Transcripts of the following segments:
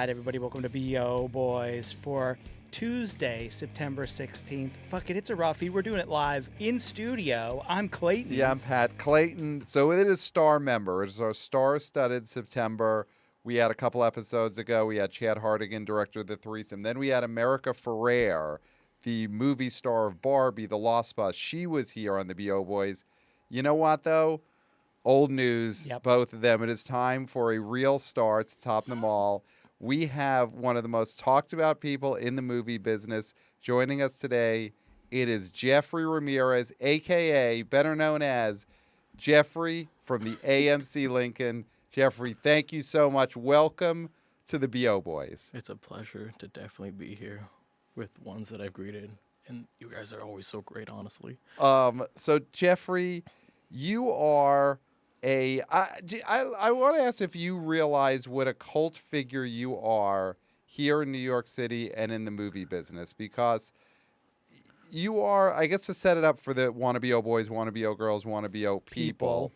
right, everybody, welcome to BO Boys for Tuesday, September 16th. Fuck it, it's a roughie. We're doing it live in studio. I'm Clayton. Yeah, I'm Pat. Clayton. So it is Star Member. It's our star-studded September. We had a couple episodes ago. We had Chad Hartigan, director of The Threesome. Then we had America Ferrer, the movie star of Barbie, The Lost Bus. She was here on the BO Boys. You know what, though? Old news, both of them. It is time for a real star to top them all. We have one of the most talked about people in the movie business joining us today. It is Jeffrey Ramirez, a.k.a. better known as Jeffrey from the AMC Lincoln. Jeffrey, thank you so much. Welcome to the BO Boys. It's a pleasure to definitely be here with ones that I've greeted. And you guys are always so great, honestly. So, Jeffrey, you are I want to ask if you realize what a cult figure you are here in New York City and in the movie business, because you are, I guess to set it up for the wanna BO boys, wanna BO girls, wanna BO people,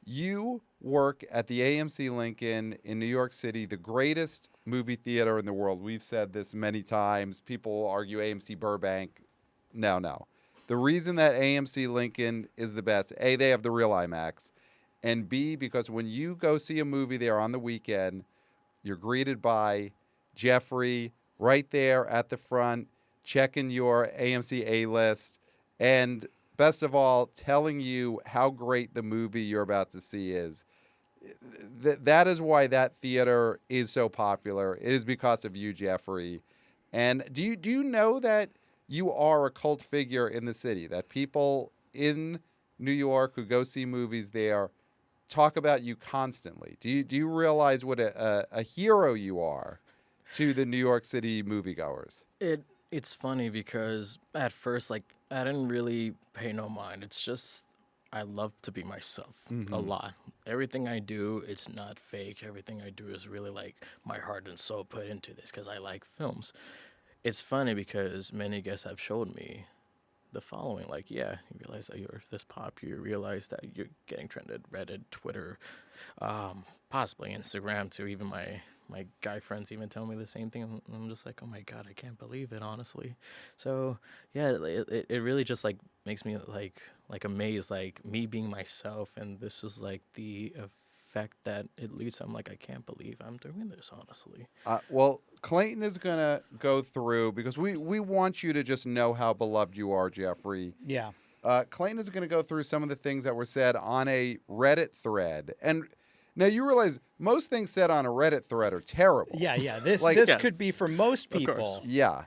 you work at the AMC Lincoln in New York City, the greatest movie theater in the world. We've said this many times. People argue AMC Burbank. No. The reason that AMC Lincoln is the best, A, they have the real IMAX, and B, because when you go see a movie there on the weekend, you're greeted by Jeffrey right there at the front, checking your AMC A-list, and best of all, telling you how great the movie you're about to see is. That is why that theater is so popular. It is because of you, Jeffrey. And do you know that you are a cult figure in the city, that people in New York who go see movies there talk about you constantly? Do you realize what a hero you are to the New York City moviegoers? It's funny because at first, I didn't really pay no mind. It's just I love to be myself a lot. Everything I do, it's not fake. Everything I do is really my heart and soul put into this because I like films. It's funny because many guests have showed me the following, you realize that you're this popular, you realize that you're getting trended, Reddit, Twitter, possibly Instagram too. Even my guy friends even tell me the same thing. I'm just like, oh my God, I can't believe it, honestly. So yeah, it really just makes me amazed, me being myself, and this is the effect that it leads to. I'm like, I can't believe I'm doing this, honestly. Well, Clayton is going to go through, because we want you to just know how beloved you are, Jeffrey. Yeah. Clayton is going to go through some of the things that were said on a Reddit thread. And now you realize most things said on a Reddit thread are terrible. Yeah. This could be for most people. Yeah.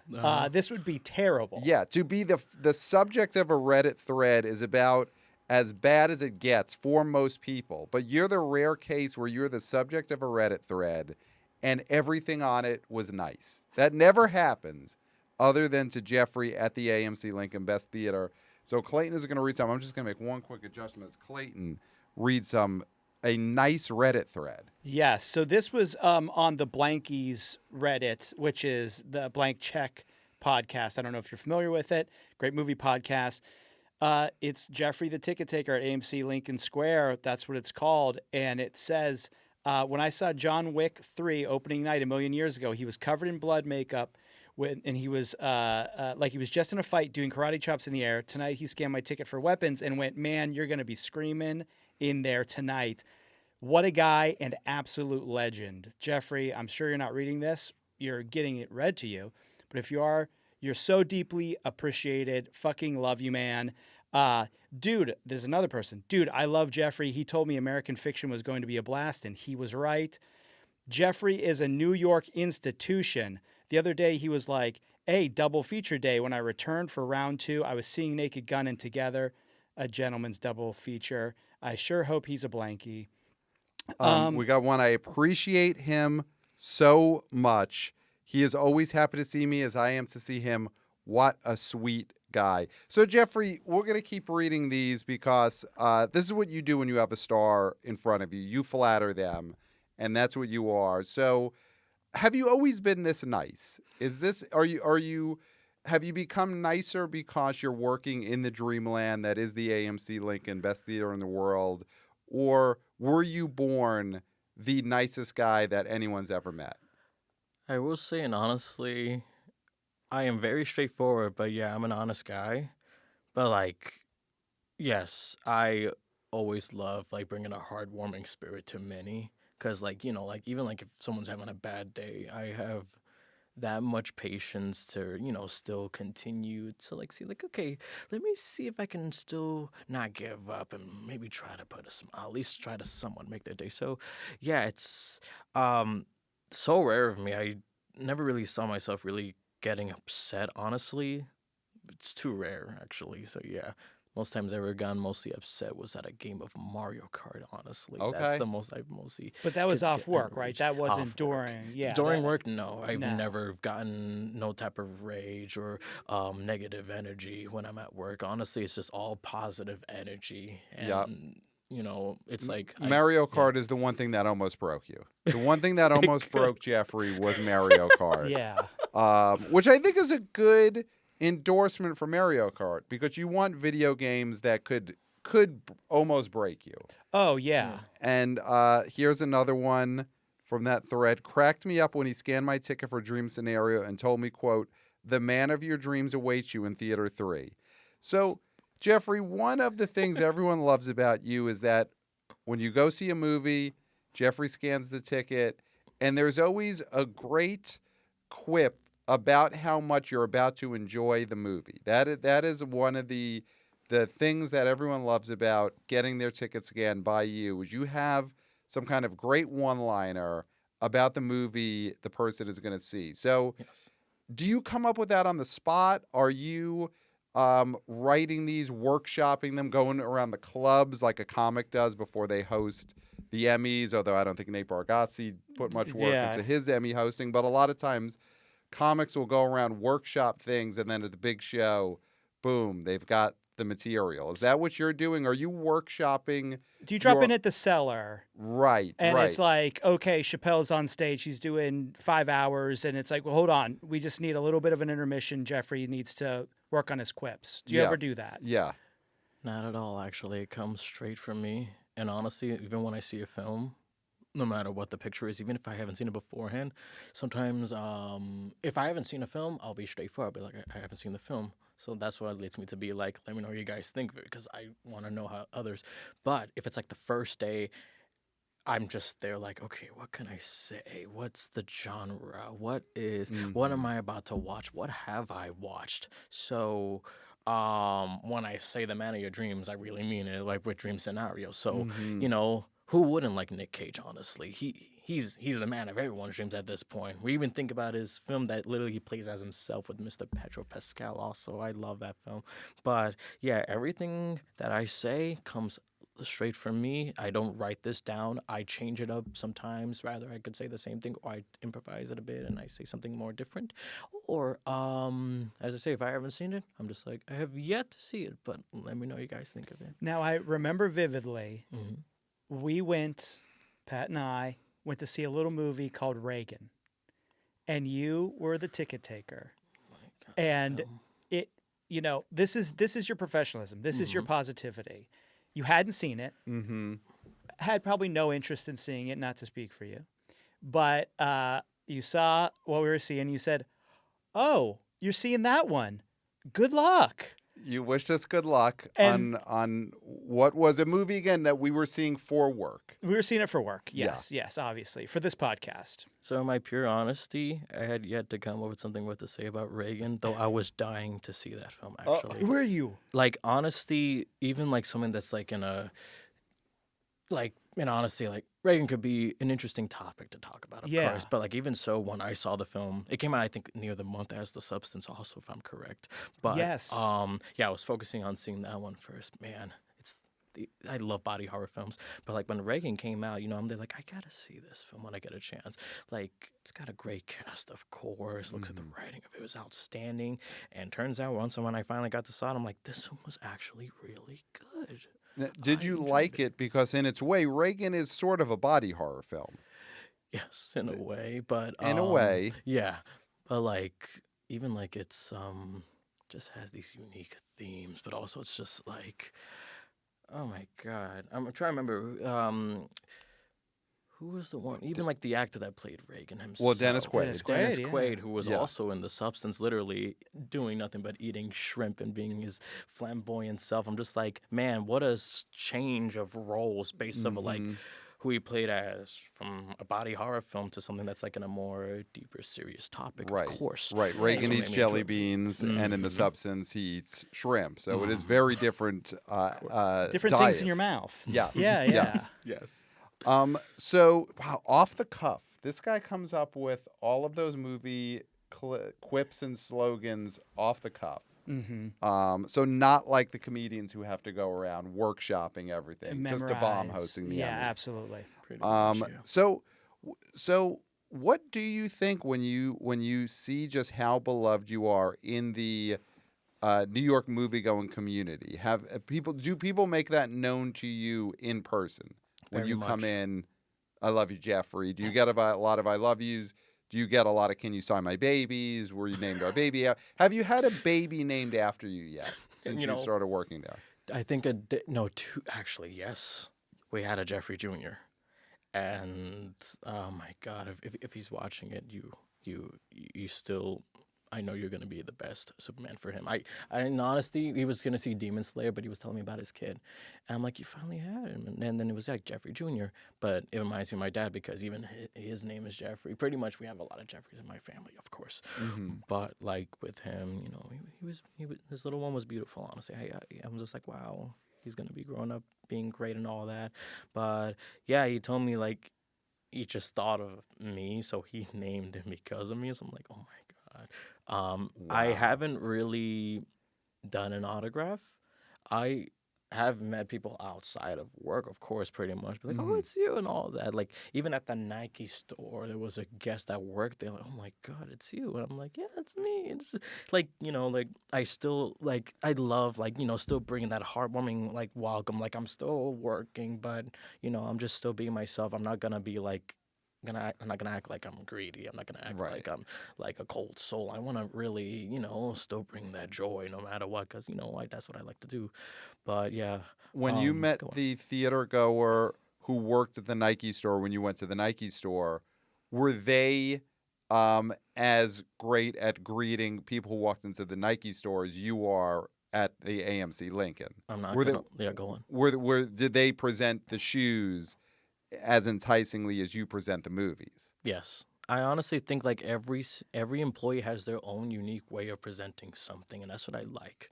This would be terrible. Yeah. To be the subject of a Reddit thread is about as bad as it gets for most people. But you're the rare case where you're the subject of a Reddit thread and everything on it was nice. That never happens other than to Jeffrey at the AMC Lincoln Best Theater. So Clayton is going to read some. I'm just going to make one quick adjustment as Clayton reads a nice Reddit thread. Yes. So this was on the Blankies Reddit, which is the Blank Check podcast. I don't know if you're familiar with it. Great movie podcast. It's Jeffrey the Ticket Taker at AMC Lincoln Square. That's what it's called. And it says, when I saw John Wick 3 opening night a million years ago, he was covered in blood makeup and he was he was just in a fight doing karate chops in the air. Tonight he scanned my ticket for weapons and went, man, you're going to be screaming in there tonight. What a guy and absolute legend. Jeffrey, I'm sure you're not reading this. You're getting it read to you. But if you are, you're so deeply appreciated. Fucking love you, man. Dude, there's another person. Dude, I love Jeffrey. He told me American Fiction was going to be a blast, and he was right. Jeffrey is a New York institution. The other day, he was like, hey, double feature day. When I returned for round 2, I was seeing Naked Gun and Together, a gentleman's double feature. I sure hope he's a blankie. We got one. I appreciate him so much. He is always happy to see me as I am to see him. What a sweet guy. So, Jeffrey, we're going to keep reading these because this is what you do when you have a star in front of you. You flatter them, and that's what you are. So, have you always been this nice? Have you become nicer because you're working in the dreamland that is the AMC Lincoln, best theater in the world? Or were you born the nicest guy that anyone's ever met? I will say, and honestly, I am very straightforward, but yeah, I'm an honest guy. But like, yes, I always love like bringing a heartwarming spirit to many. Cause like like even like if someone's having a bad day, I have that much patience to still continue to like see like okay, let me see if I can still not give up and maybe try to put a smile, at least try to somewhat make their day. So yeah, it's um so rare of me. I never really saw myself really getting upset, honestly. It's too rare, actually. So yeah, most times I've ever gotten mostly upset was at a game of Mario Kart. Honestly, that's Okay. the most I've mostly But that was could off get work, right? enraged. That wasn't Off work. during. Yeah. During work, no, I've No. never gotten no type of rage or negative energy when I'm at work. Honestly, it's just all positive energy, and Yep. it's like Mario Kart is the one thing that almost broke you. The one thing that almost broke Jeffrey was Mario Kart. Yeah. Which I think is a good endorsement for Mario Kart because you want video games that could almost break you. Oh yeah. And here's another one from that thread. Cracked me up when he scanned my ticket for Dream Scenario and told me, quote, "The man of your dreams awaits you in Theater 3." So, Jeffrey, one of the things everyone loves about you is that when you go see a movie, Jeffrey scans the ticket, and there's always a great quip about how much you're about to enjoy the movie. That is one of the things that everyone loves about getting their tickets scanned by you is you have some kind of great one-liner about the movie the person is going to see. So yes. do you come up with that on the spot? Are you writing these, workshopping them, going around the clubs like a comic does before they host the Emmys? Although I don't think Nate Bargatze put much work into his Emmy hosting, but a lot of times comics will go around workshop things, and then at the big show, boom, they've got the material. Is that what you're doing? Are you workshopping? Do you drop in at the cellar? Right, and right. it's like, okay, Chappelle's on stage. He's doing 5 hours. And it's like, well, hold on. We just need a little bit of an intermission. Jeffrey needs to work on his quips. Do you ever do that? Yeah. Not at all, actually. It comes straight from me. And honestly, even when I see a film, no matter what the picture is, even if I haven't seen it beforehand, sometimes if I haven't seen a film, I'll be straightforward. I'll be like, I haven't seen the film. So that's what leads me to be like, let me know what you guys think of it because I want to know how others. But if it's like the first day, I'm just there like, okay, what can I say? What's the genre? What am I about to watch? What have I watched? So when I say the man of your dreams, I really mean it, like with Dream Scenario. So, who wouldn't like Nick Cage, honestly? He's the man of everyone's dreams at this point. We even think about his film that literally he plays as himself with Mr. Pedro Pascal also. I love that film. But yeah, everything that I say comes straight from me. I don't write this down. I change it up sometimes. Rather, I could say the same thing, or I improvise it a bit and I say something more different. Or, as I say, if I haven't seen it, I'm just like, I have yet to see it, but let me know what you guys think of it. Now, I remember vividly, we went, Pat and I, went to see a little movie called Reagan. And you were the ticket taker. Oh my God, and it, this is your professionalism. This is your positivity. You hadn't seen it, had probably no interest in seeing it, not to speak for you. But you saw what we were seeing. You said, oh, you're seeing that one. Good luck. You wished us good luck And- on what was a movie again that we were seeing for work. We were seeing it for work. Yes, obviously, for this podcast. So in my pure honesty, I had yet to come up with something what to say about Reagan, though I was dying to see that film, actually. Where are you? Like, honesty, even like someone that's like in honesty, like Reagan could be an interesting topic to talk about, of course. But like even so, when I saw the film, it came out I think near the month as The Substance, also, if I'm correct. But yes, I was focusing on seeing that one first. Man, I love body horror films, but like when Reagan came out, I'm there like I gotta see this film when I get a chance. Like it's got a great cast, of course. Looks like the writing of it was outstanding, and turns out when I finally got to saw it, I'm like, this film was actually really good. Now, did you like it? Because in its way, Reagan is sort of a body horror film. Yes, in a way, but in a way, yeah. But like even like it's just has these unique themes, but also it's just like, oh my God, I'm trying to remember who was the one? Even like the actor that played Reagan himself. Well, Dennis Quaid. Dennis yeah. Quaid, who was Yeah. also in The Substance, literally doing nothing but eating shrimp and being his flamboyant self. I'm just like, man, what a change of roles based off of like who he played as from a body horror film to something that's like in a more deeper, serious topic. Right. Of course. Right. Reagan That's what eats made me jelly enjoy it. beans, and in The Substance, he eats shrimp. So it is Mm-hmm. very different. Different things in your diets. mouth. Yes. Yeah, yeah. Yes. So, wow, off the cuff, this guy comes up with all of those movie quips and slogans off the cuff. Mm-hmm. So not like the comedians who have to go around workshopping everything, just a bomb Memorize. hosting the Yeah, Emmys. absolutely. Pretty much, yeah. So what do you think when you see just how beloved you are in the New York movie-going community? Do people make that known to you in person when Very you come much. in? I love you, Jeffrey. Do you get a lot of I love yous? Do you get a lot of can you sign my babies? Were you named our baby? Have you had a baby named after you yet since you know, started working there? I think two actually, yes. We had a Jeffrey Jr. And oh my God, if he's watching it, you still, I know you're gonna be the best Superman for him. I in honesty, he was gonna see Demon Slayer, but he was telling me about his kid, and I'm like, you finally had him, and then it was like Jeffrey Jr. But it reminds me of my dad because even his name is Jeffrey. Pretty much, we have a lot of Jeffreys in my family, of course. But like with him, you know, he was his little one was beautiful. Honestly, I'm just like, wow, he's gonna be growing up being great and all that. But yeah, he told me like he just thought of me, so he named him because of me. So I'm like, oh my God. I haven't really done an autograph. I have met people outside of work, of course, pretty much. But like, oh, it's you and all that. Like, even at the Nike store, there was a guest at work. They're like, oh my God, it's you. And I'm like, yeah, it's me. It's like, you know, like I still, like, I love, like, you know, still bringing that heartwarming, like, welcome. Like, I'm still working, but, you know, I'm just still being myself. I'm not going to be like, I'm not gonna act like I'm greedy. I'm not gonna act like I'm like a cold soul. I want to really, you know, still bring that joy no matter what, because you know that's what I like to do. But yeah, When you met the theater goer who worked at the Nike store, when you went to the Nike store, were they as great at greeting people who walked into the Nike store as you are at the AMC Lincoln? I'm not. Go on. Did they present the shoes as enticingly as you present the movies? Yes. I honestly think like every employee has their own unique way of presenting something, and that's what I like.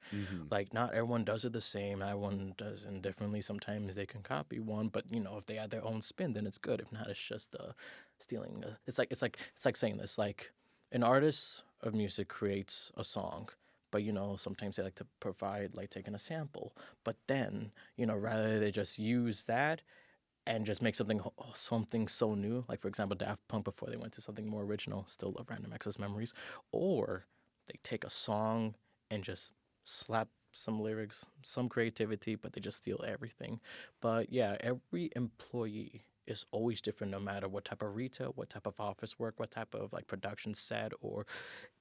Like not everyone does it the same. Everyone does it differently. Sometimes they can copy one, but you know if they add their own spin, then it's good. If not, it's just stealing. It's like saying this. Like an artist of music creates a song. But, you know, sometimes they like to provide, like, taking a sample. But then, you know, rather they just use that and just make something so new. Like, for example, Daft Punk, before they went to something more original, still love Random Access Memories. Or they take a song and just slap some lyrics, some creativity, but they just steal everything. But, yeah, every employee is always different no matter what type of retail, what type of office work, what type of, like, production set, or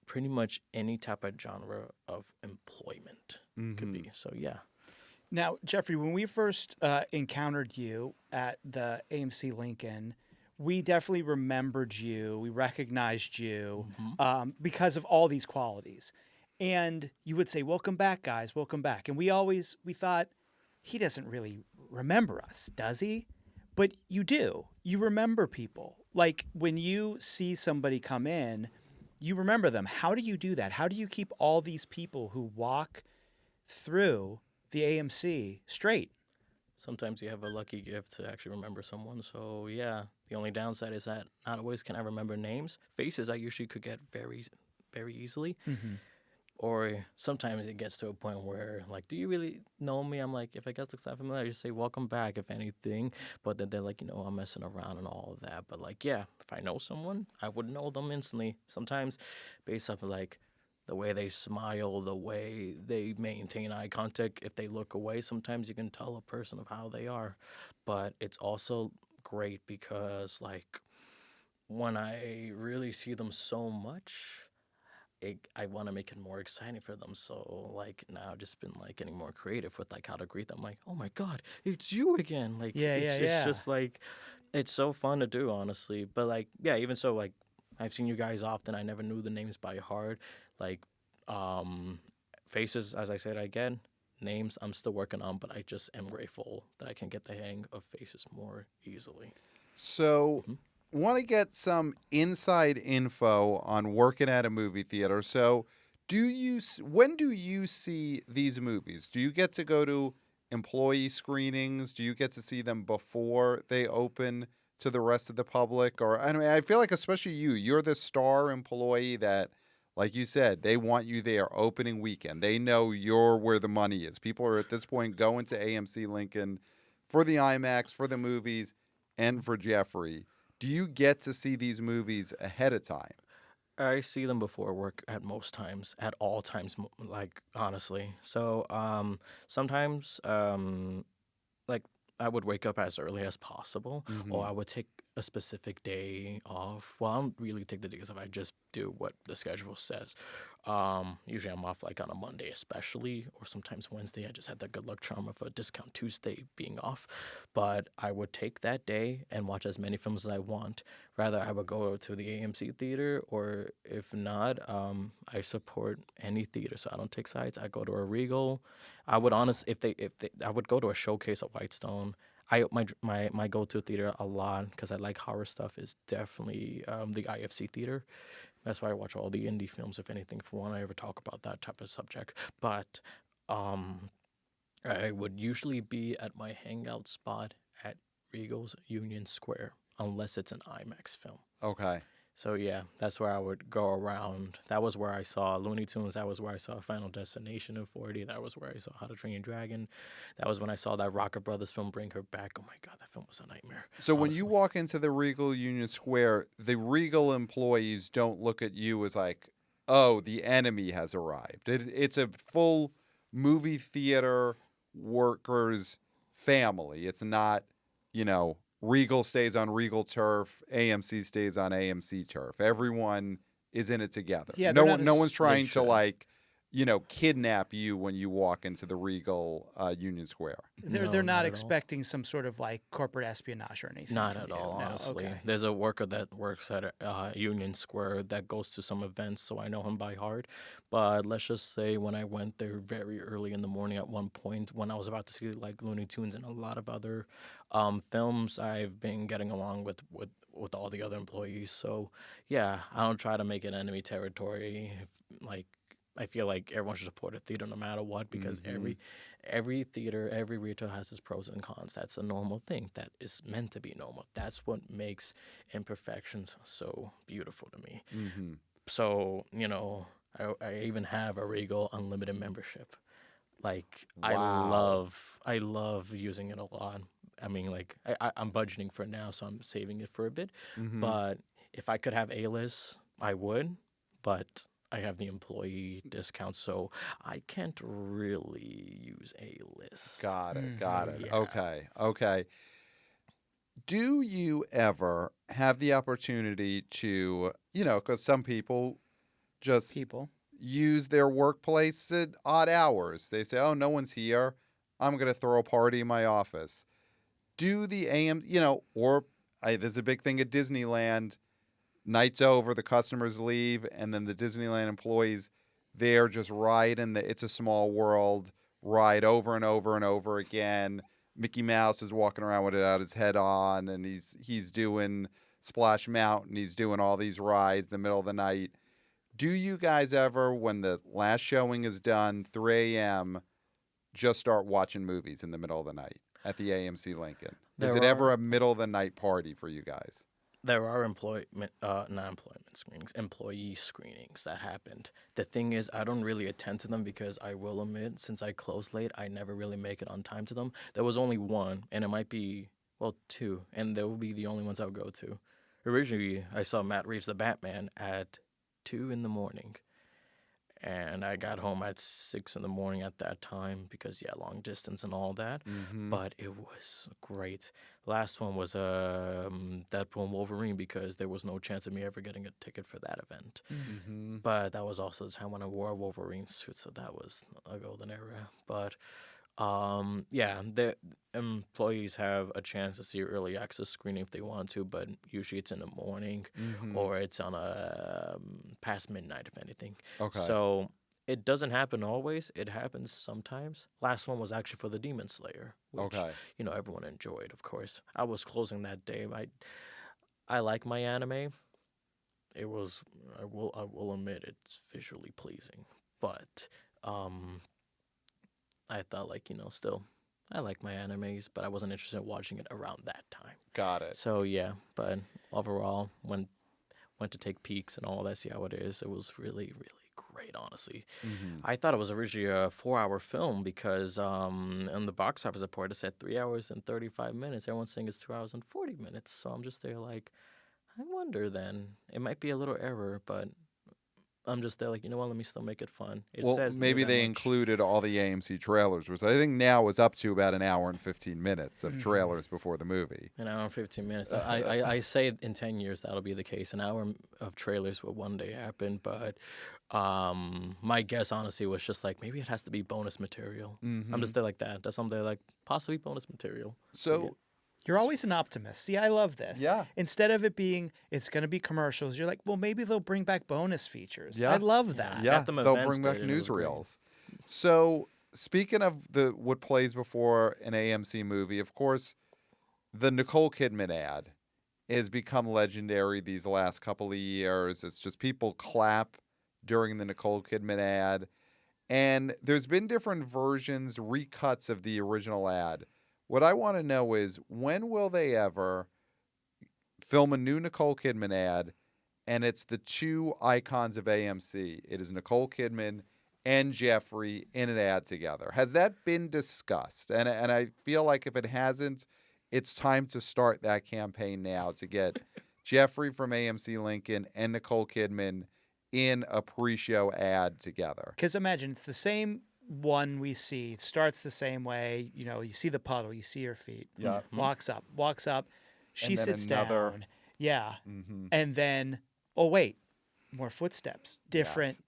pretty much any type of genre of employment could be. So, yeah. Now, Jeffrey, when we first encountered you at the AMC Lincoln, we definitely remembered you. We recognized you because of all these qualities. And you would say, welcome back, guys, welcome back. And we thought, he doesn't really remember us, does he? But you do. You remember people. Like when you see somebody come in, you remember them. How do you do that? How do you keep all these people who walk through the AMC straight? Sometimes you have a lucky gift to actually remember someone. So, yeah, the only downside is that not always can I remember names. Faces I usually could get very, very easily. Or sometimes it gets to a point where, like, do you really know me? I'm like, if I guess looks not familiar, I just say, welcome back, if anything. But then they're like, you know, I'm messing around and all of that. But, like, yeah, if I know someone, I would know them instantly. Sometimes based off of, like, the way they smile, the way they maintain eye contact. If they look away, sometimes you can tell a person of how they are. But it's also great because, like, when I really see them so much, I want to make it more exciting for them. So, like, now I've just been, like, getting more creative with, like, how to greet them. Like, oh, my God, it's you again. Like, it's just like, It's so fun to do, honestly. But like, yeah, even so, like, I've seen you guys often. I never knew the names by heart. Like, um, faces, as I said, I get names. I'm still working on, but I just am grateful that I can get the hang of faces more easily. So, want to get some inside info on working at a movie theater. So, when do you see these movies? Do you get to go to employee screenings? Do you get to see them before they open to the rest of the public? Or I mean, I feel like especially you're the star employee that, like you said, they want you there opening weekend. They know you're where the money is. People are at this point going to AMC Lincoln for the IMAX, for the movies, and for Jeffrey. Do you get to see these movies ahead of time? I see them before work at most times, at all times, like, honestly. So, sometimes, like, I would wake up as early as possible, or I would take a specific day off. Well, I don't really take the days off. I just do what the schedule says. Usually I'm off like on a Monday, especially, or sometimes Wednesday. I just had that good luck charm of a discount Tuesday being off. But I would take that day and watch as many films as I want. Rather, I would go to the AMC theater, or if not, I support any theater, so I don't take sides. I go to a Regal. I would honestly, I would go to a showcase at Whitestone. My go-to theater a lot because I like horror stuff is definitely the IFC theater. That's why I watch all the indie films, if anything, for when I ever talk about that type of subject. But I would usually be at my hangout spot at Regal's Union Square, unless it's an IMAX film. Okay. So yeah, that's where I would go around. That was where I saw Looney Tunes. That was where I saw Final Destination in 40. That was where I saw How to Train Your Dragon. That was when I saw that Rocket Brothers film, Bring Her Back. Oh my God, that film was a nightmare. So when honestly. you walk into the Regal Union Square, the Regal employees don't look at you as like, oh, the enemy has arrived. It's a full movie theater workers family. It's not, Regal stays on Regal turf, AMC stays on AMC turf. Everyone is in it together. Yeah, no they're one, not no as- one's trying to should. kidnap you when you walk into the Regal Union Square. They're No, they're not not at all. expecting some sort of like corporate espionage or anything. Not from at you. all, No? honestly. Okay. There's a worker that works at Union Square that goes to some events, so I know him by heart. But let's just say when I went there very early in the morning at one point, when I was about to see like Looney Tunes and a lot of other films, I've been getting along with all the other employees. So yeah, I don't try to make it enemy territory. Like I feel like everyone should support a theater no matter what because every theater, every retail has its pros and cons. That's a normal thing. That is meant to be normal. That's what makes imperfections so beautiful to me. Mm-hmm. So, I even have a Regal Unlimited membership. Like Wow. I love using it a lot. I mean, like I'm budgeting for it now, so I'm saving it for a bit. Mm-hmm. But if I could have A-list, I would. But I have the employee discount, so I can't really use A-list. Got it. Mm. Got So it. yeah. Okay. Do you ever have the opportunity to, because some people just People. use their workplace at odd hours. They say, oh, no one's here. I'm going to throw a party in my office. Do the there's a big thing at Disneyland. Night's over, the customers leave, and then the Disneyland employees, they're just riding the It's a Small World ride over and over and over again. Mickey Mouse is walking around with it out his head on, and he's doing Splash Mountain. He's doing all these rides in the middle of the night. Do you guys ever, when the last showing is done, 3 a.m., just start watching movies in the middle of the night at the AMC Lincoln? Is There it ever are a middle of the night party for you guys? There are not employment screenings, employee screenings that happened. The thing is, I don't really attend to them because I will admit, since I close late, I never really make it on time to them. There was only one, and it might be, well, two, and they will be the only ones I'll go to. Originally, I saw Matt Reeves' The Batman at 2 in the morning. And I got home at 6 in the morning at that time because, yeah, long distance and all that. Mm-hmm. But it was great. Last one was Deadpool and Wolverine because there was no chance of me ever getting a ticket for that event. Mm-hmm. But that was also the time when I wore a Wolverine suit, so that was a golden era. But Yeah, the employees have a chance to see early access screening if they want to, but usually it's in the morning or it's on a past midnight, if anything. Okay. So it doesn't happen always. It happens sometimes. Last one was actually for the Demon Slayer, which Okay. everyone enjoyed. Of course, I was closing that day. I like my anime. It was I will admit it's visually pleasing, but I thought still I like my animes, but I wasn't interested in watching it around that time. Got it. So yeah, but overall, went to take peeks and all that, see how it is. It was really, really great, honestly. I thought it was originally a 4-hour film because on the box office report it said 3 hours and 35 minutes. Everyone's saying it's 2 hours and 40 minutes. So I'm just there like, I wonder then. It might be a little error, but I'm just there like, you know what, let me still make it fun. It Well, says maybe they included all the AMC trailers, which I think now is up to about an hour and 15 minutes of trailers before the movie. An hour and 15 minutes. I say in 10 years that'll be the case. An hour of trailers will one day happen, but my guess, honestly, was just like, maybe it has to be bonus material. I'm just there like that. That's something like possibly bonus material. So You're always an optimist. See, I love this. Yeah. Instead of it being, it's going to be commercials, you're like, well, maybe they'll bring back bonus features. Yeah. I love that. yeah, At them they'll events, bring back they did, it was great. newsreels. So speaking of what plays before an AMC movie, of course, the Nicole Kidman ad has become legendary these last couple of years. It's just people clap during the Nicole Kidman ad. And there's been different versions, recuts of the original ad. What I want to know is, when will they ever film a new Nicole Kidman ad, and it's the two icons of AMC? It is Nicole Kidman and Jeffrey in an ad together. Has that been discussed? And I feel like if it hasn't, it's time to start that campaign now to get Jeffrey from AMC Lincoln and Nicole Kidman in a pre-show ad together. Because imagine, it's the same one we see. It starts the same way. You see the puddle, you see her feet. Yeah. Walks up. She And then sits another- down. Yeah. Mm-hmm. And then, oh, wait, more footsteps. Different, Yes.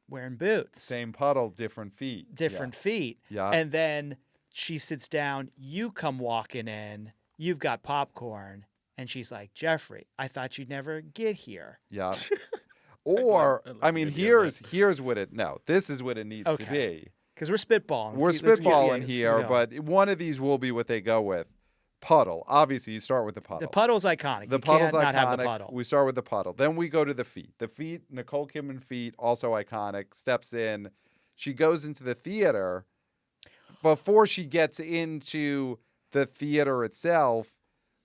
wearing boots. Same puddle, different feet. Different feet. Yeah. And then she sits down. You come walking in. You've got popcorn. And she's like, Jeffrey, I thought you'd never get here. Yeah. Or, I'd like I to mean, be a bit. here's what it, no, this is what it needs to Okay. be. Because we're spitballing. We're Let's get- spitballing let's here, go. but one of these will be what they go with. Puddle. Obviously, you start with the puddle. The puddle's iconic. The You puddle's can't iconic. not have the puddle. We start with the puddle. Then we go to the feet. The feet, Nicole Kidman feet, also iconic, steps in. She goes into the theater. Before she gets into the theater itself,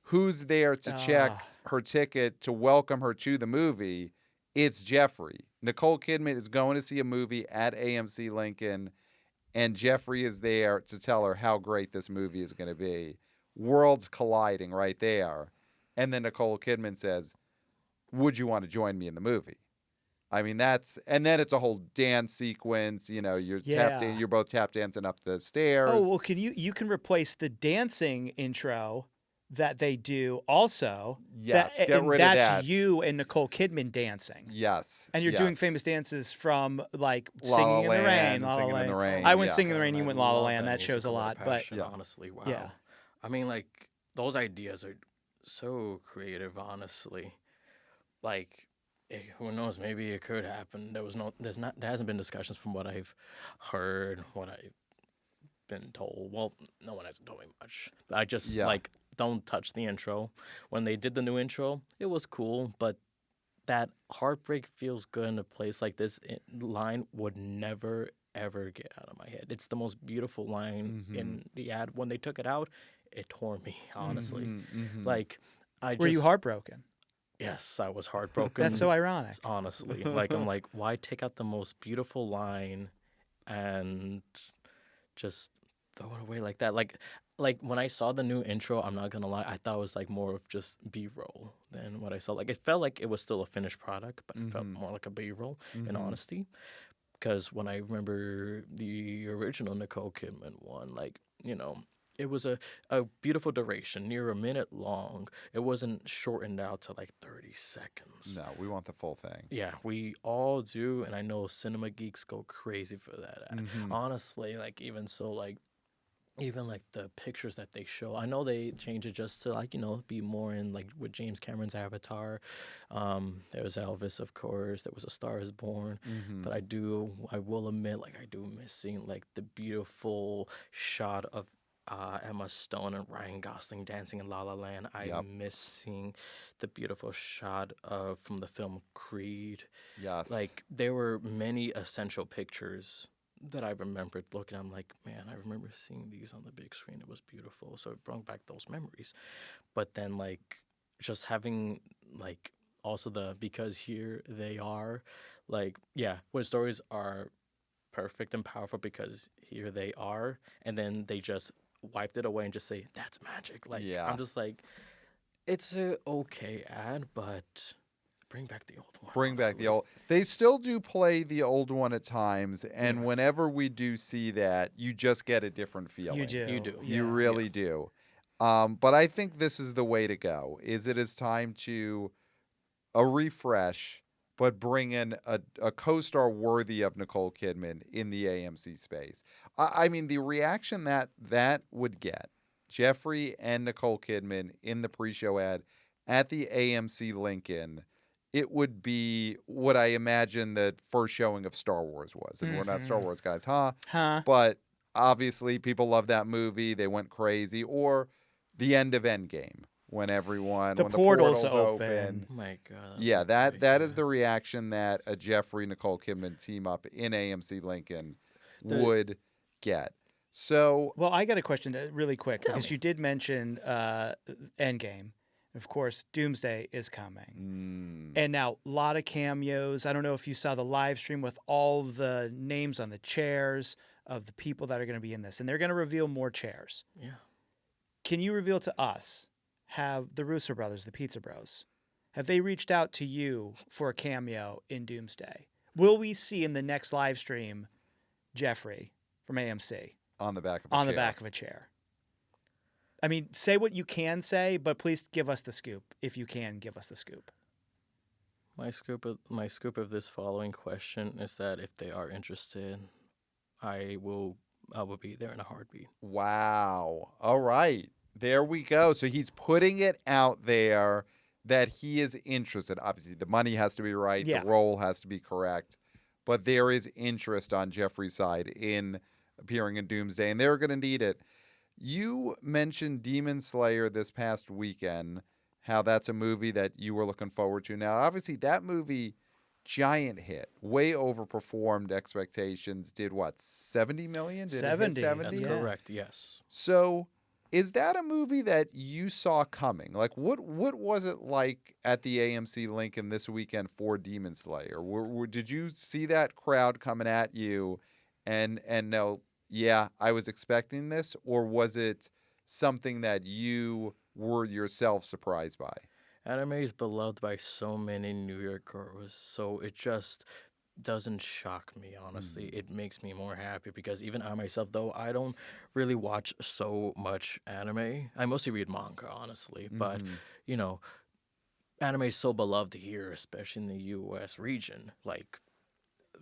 who's there to check her ticket to welcome her to the movie? It's Jeffrey. Nicole Kidman is going to see a movie at AMC Lincoln, and Jeffrey is there to tell her how great this movie is going to be. Worlds colliding right there. And then Nicole Kidman says, would you want to join me in the movie? I mean, and then it's a whole dance sequence. You're you're both tap dancing up the stairs. Oh, well, you can replace the dancing intro that they do also. Yes, get and rid of that's that. you and Nicole Kidman dancing. Yes. And you're doing yes. famous dances from like La La Singing in the Rain. Land, La La Singing in Land. the Rain, I went yeah. Singing in the Rain, you I went La La love Land. That shows a musical with lot. But passion, Yeah. honestly, wow. yeah. I mean, like, those ideas are so creative, honestly. Like, who knows? Maybe it could happen. There hasn't been discussions from what I've heard, what I've been told. Well, no one hasn't told me much. I just don't touch the intro. When they did the new intro, it was cool, but that heartbreak feels good in a place like this line would never ever get out of my head. It's the most beautiful line in the ad. When they took it out, it tore me, honestly. Like, Were you heartbroken? Yes, I was heartbroken. That's so ironic. Honestly, like, I'm like, why take out the most beautiful line and just throw it away like that? Like when I saw the new intro, I'm not gonna lie, I thought it was like more of just B-roll than what I saw. Like, it felt like it was still a finished product, but it felt more like a B-roll in honesty. Because when I remember the original Nicole Kidman one, like, it was a beautiful duration, near a minute long. It wasn't shortened out to like 30 seconds. No, we want the full thing. Yeah, we all do, and I know cinema geeks go crazy for that. Honestly, like, even so, like, even like the pictures that they show. I know they change it just to like, be more in like with James Cameron's Avatar. There was Elvis, of course. There was A Star Is Born. But I will admit, like I do miss seeing like the beautiful shot of Emma Stone and Ryan Gosling dancing in La La Land. I miss seeing the beautiful shot of from the film Creed. Yes. Like there were many essential pictures that I remembered looking. I'm like, man, I remember seeing these on the big screen. It was beautiful. So it brought back those memories. But then like just having like also because here they are, like, yeah, when stories are perfect and powerful because here they are, and then they just wiped it away and just say that's magic. Like I'm just like, it's a okay ad, but bring back the old one. Bring back the old. They still do play the old one at times, and whenever we do see that, you just get a different feeling. You do. You do. You really do. But I think this is the way to go. It is time to a refresh, but bring in a co-star worthy of Nicole Kidman in the AMC space. I mean, the reaction that would get, Jeffrey and Nicole Kidman in the pre-show ad at the AMC Lincoln, it would be what I imagine the first showing of Star Wars was. And we're not Star Wars guys, huh? But obviously people love that movie. They went crazy. Or the end of Endgame. When the portals open. Oh my God. Yeah, that is the reaction that a Jeffrey Nicole Kidman team up in AMC Lincoln would get. So, well, I got a question really quick because me. you did mention Endgame. Of course, Doomsday is coming. And now a lot of cameos. I don't know if you saw the live stream with all the names on the chairs of the people that are going to be in this. And they're going to reveal more chairs. Yeah. Can you reveal to us, have the Russo brothers, the Pizza Bros, have they reached out to you for a cameo in Doomsday? Will we see in the next live stream Jeffrey from AMC? On the back of a chair. I mean, say what you can say, but please give us the scoop if you can give us the scoop. My scoop of this following question is that if they are interested, I will be there in a heartbeat. Wow. All right. There we go. So he's putting it out there that he is interested. Obviously, the money has to be right. The role has to be correct. But there is interest on Jeffrey's side in appearing in Doomsday, and they're going to need it. You mentioned Demon Slayer this past weekend, how that's a movie that you were looking forward to. Now, obviously, that movie, giant hit, way overperformed expectations. Did what, 70 million? Did 70. It hit 70? That's correct, yes. So is that a movie that you saw coming? Like, what was it like at the AMC Lincoln this weekend for Demon Slayer? Did you see that crowd coming at you and know, yeah, I was expecting this? Or was it something that you were yourself surprised by? Anime is beloved by so many New Yorkers, so it just doesn't shock me, honestly. It makes me more happy because even I myself, though I don't really watch so much anime, I mostly read manga, honestly. But, anime is so beloved here, especially in the U.S. region. Like,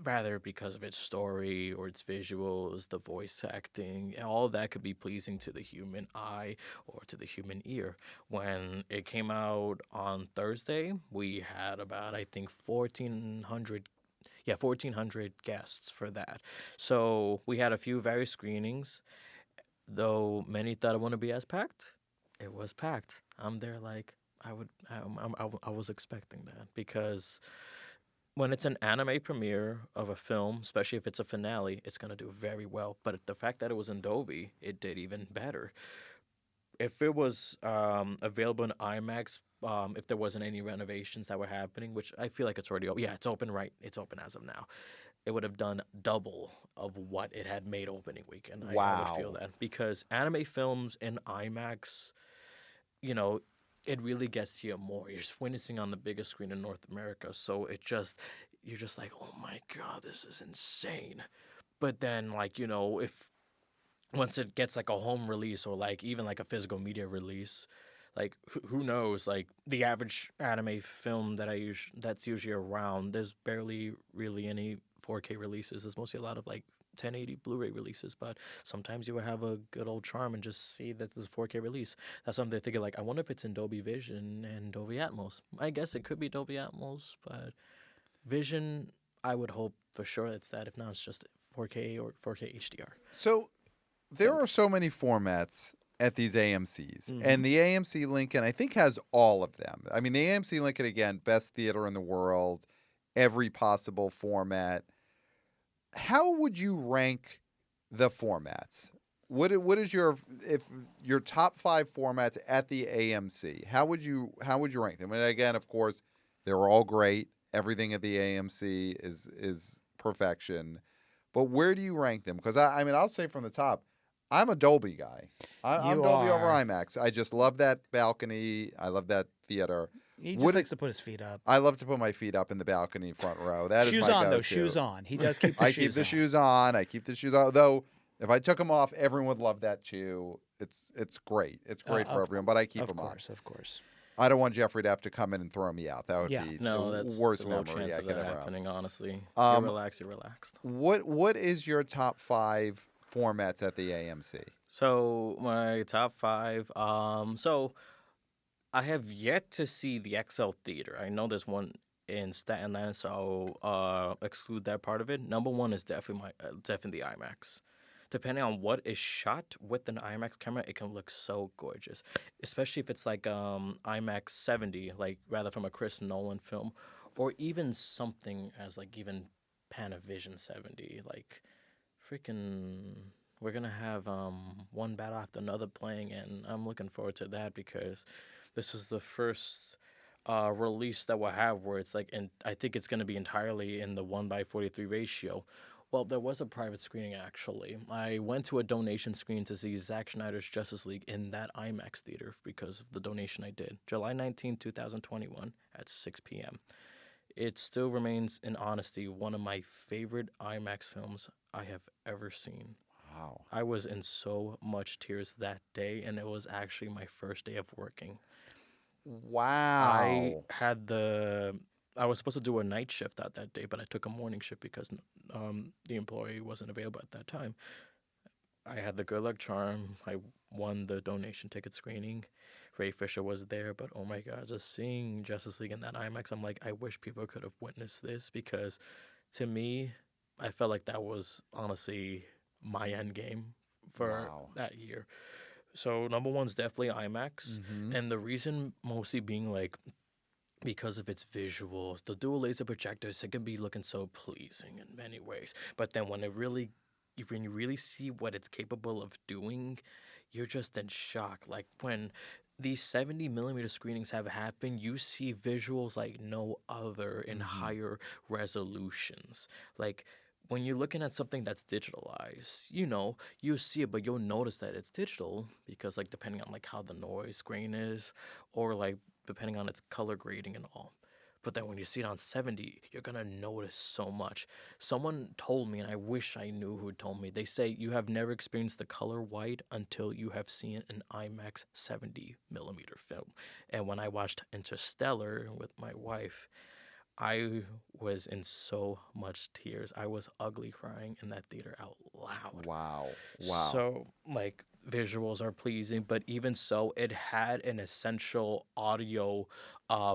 rather because of its story or its visuals, the voice acting, all of that could be pleasing to the human eye or to the human ear. When it came out on Thursday, we had about, I think, 1,400 guests for that. So we had a few various screenings, though many thought it wouldn't be as packed. It was packed. I'm there like I was expecting that because when it's an anime premiere of a film, especially if it's a finale, it's going to do very well. But the fact that it was in Dolby, it did even better. If it was available in IMAX, if there wasn't any renovations that were happening, which I feel like it's already open. Yeah, it's open, right? It's open as of now. It would have done double of what it had made opening weekend. Wow. I would feel that. Because anime films in IMAX, it really gets to you more. You're just witnessing on the biggest screen in North America. So you're just like, oh my God, this is insane. But then, if once it gets like a home release or like even like a physical media release, like who knows? Like the average anime film that's usually around, there's barely really any 4K releases. There's mostly a lot of like 1080 Blu-ray releases, but sometimes you will have a good old charm and just see that this 4K release. That's something they're thinking like, I wonder if it's in Dolby Vision and Dolby Atmos. I guess it could be Dolby Atmos, but Vision, I would hope for sure it's that. If not, it's just 4K or 4K HDR. So there are so many formats at these AMCs, and the AMC Lincoln, I think, has all of them. I mean, the AMC Lincoln, again, best theater in the world, every possible format. How would you rank the formats? What is your top 5 formats at the AMC? How would you rank them? And again, of course, they're all great. Everything at the AMC is perfection. But where do you rank them? Because I mean, I'll say from the top, I'm a Dolby guy. I'm Dolby over IMAX. I just love that balcony. I love that theater. He just likes to put his feet up. I love to put my feet up in the balcony front row. That shoes is my on, go-to. though. Shoes on. He does keep the shoes on. I keep the shoes on. I keep the shoes on. Though, if I took them off, everyone would love that too. It's great. It's great for everyone, but I keep them on. Of course. I don't want Jeffrey to have to come in and throw me out. That would be the worst no memory chance I of could that ever happening, honestly. You're relaxed. What is your top 5 formats at the AMC? So my top 5. So I have yet to see the XL Theater. I know there's one in Staten Island, so I'll exclude that part of it. Number 1 is definitely the IMAX. Depending on what is shot with an IMAX camera, it can look so gorgeous, especially if it's like IMAX 70, like rather from a Chris Nolan film, or even something as like even Panavision 70. Like freaking, we're gonna have one battle after another playing, and I'm looking forward to that because this is the first release that we'll have where it's like, and I think it's gonna be entirely in the 1:43 ratio. Well, there was a private screening, actually. I went to a donation screen to see Zack Snyder's Justice League in that IMAX theater because of the donation I did. July 19, 2021 at 6 p.m. It still remains, in honesty, one of my favorite IMAX films I have ever seen. Wow. I was in so much tears that day, and it was actually my first day of working. Wow. I was supposed to do a night shift out that day, but I took a morning shift because the employee wasn't available at that time. I had the good luck charm. I won the donation ticket screening. Ray Fisher was there, but oh my God, just seeing Justice League in that IMAX, I'm like, I wish people could have witnessed this because to me, I felt like that was honestly my end game for that year. So number 1's definitely IMAX. And the reason mostly being like, because of its visuals, the dual laser projectors, it can be looking so pleasing in many ways. But then when you really see what it's capable of doing, you're just in shock. Like when these 70 millimeter screenings have happened, you see visuals like no other in higher resolutions. Like when you're looking at something that's digitalized, you see it, but you'll notice that it's digital because like depending on like how the noise grain is or like depending on its color grading and all. But then when you see it on 70, you're going to notice so much. Someone told me, and I wish I knew who told me, they say you have never experienced the color white until you have seen an IMAX 70 millimeter film. And when I watched Interstellar with my wife, I was in so much tears. I was ugly crying in that theater out loud. Wow. So, like, visuals are pleasing, but even so, it had an essential audio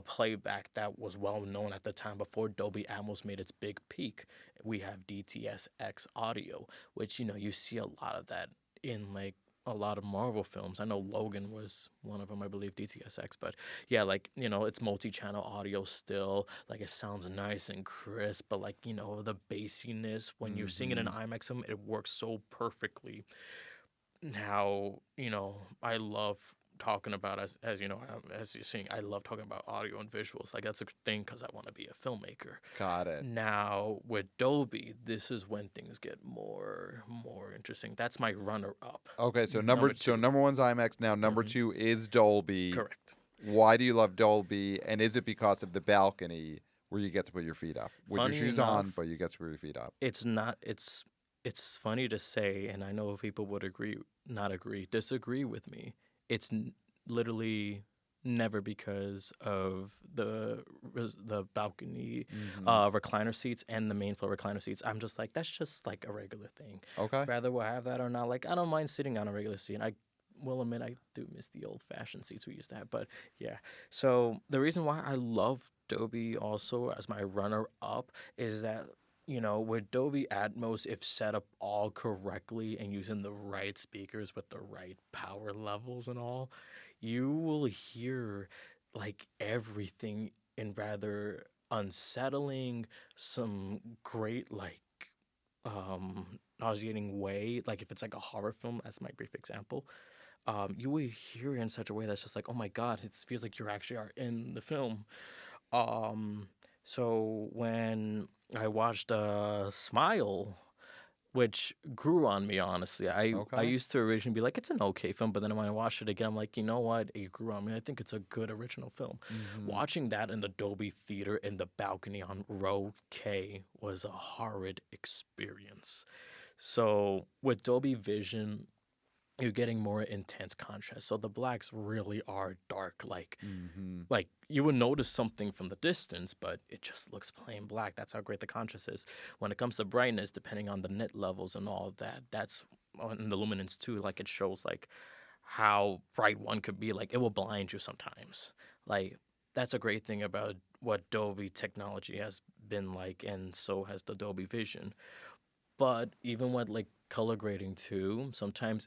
playback that was well known at the time before Dolby Atmos made its big peak. We have DTS:X audio, which, you see a lot of that in, like, a lot of Marvel films. I know Logan was one of them, I believe, DTS:X, but yeah, like, it's multi-channel audio still, like it sounds nice and crisp, but like, the bassiness when you're seeing it in IMAX film, it works so perfectly. Now, I love talking about, as you're seeing, I love talking about audio and visuals. Like, that's a thing because I want to be a filmmaker. Got it. Now, with Dolby, this is when things get more interesting. That's my runner-up. Okay, so number 1's IMAX. Now, number 2 is Dolby. Correct. Why do you love Dolby? And is it because of the balcony where you get to put your feet up? With your shoes on, but you get to put your feet up. It's not, it's funny to say, and I know people would disagree with me. It's literally never because of the balcony recliner seats and the main floor recliner seats. I'm just like, that's just like a regular thing. Okay. Rather we'll have that or not. Like, I don't mind sitting on a regular seat. And I will admit I do miss the old-fashioned seats we used to have. But yeah, so the reason why I love Dolby also as my runner-up is that, you know, with Dolby Atmos, if set up all correctly and using the right speakers with the right power levels and all, you will hear like everything in rather unsettling, some great like nauseating way. Like if it's like a horror film, that's my brief example. You will hear it in such a way that's just like, oh my god, it feels like you actually are in the film. So when I watched Smile, which grew on me, honestly. I Okay. used to originally be like, it's an okay film, but then when I watched it again, I'm like, you know what? It grew on me. I think it's a good original film. Watching that in the Dolby Theater in the balcony on row K was a horrid experience. So with Dolby Vision, you're getting more intense contrast. So the blacks really are dark. Like you would notice something from the distance, but it just looks plain black. That's how great the contrast is. When it comes to brightness, depending on the nit levels and all of that, that's and the luminance too. Like it shows like how bright one could be. Like it will blind you sometimes. Like that's a great thing about what Dolby technology has been like, and so has the Dolby Vision. But even with like color grading too, sometimes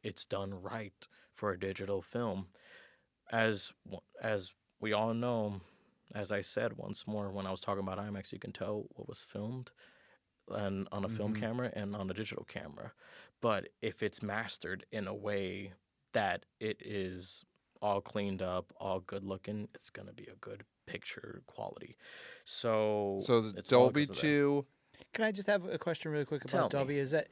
it's done right for a digital film. As we all know, as I said once more when I was talking about IMAX, you can tell what was filmed and on a film camera and on a digital camera. But if it's mastered in a way that it is all cleaned up, all good looking, it's gonna be a good picture quality. So So it's all Dolby 'cause of that. 2. Can I just have a question really quick Tell about me. Dolby? Is that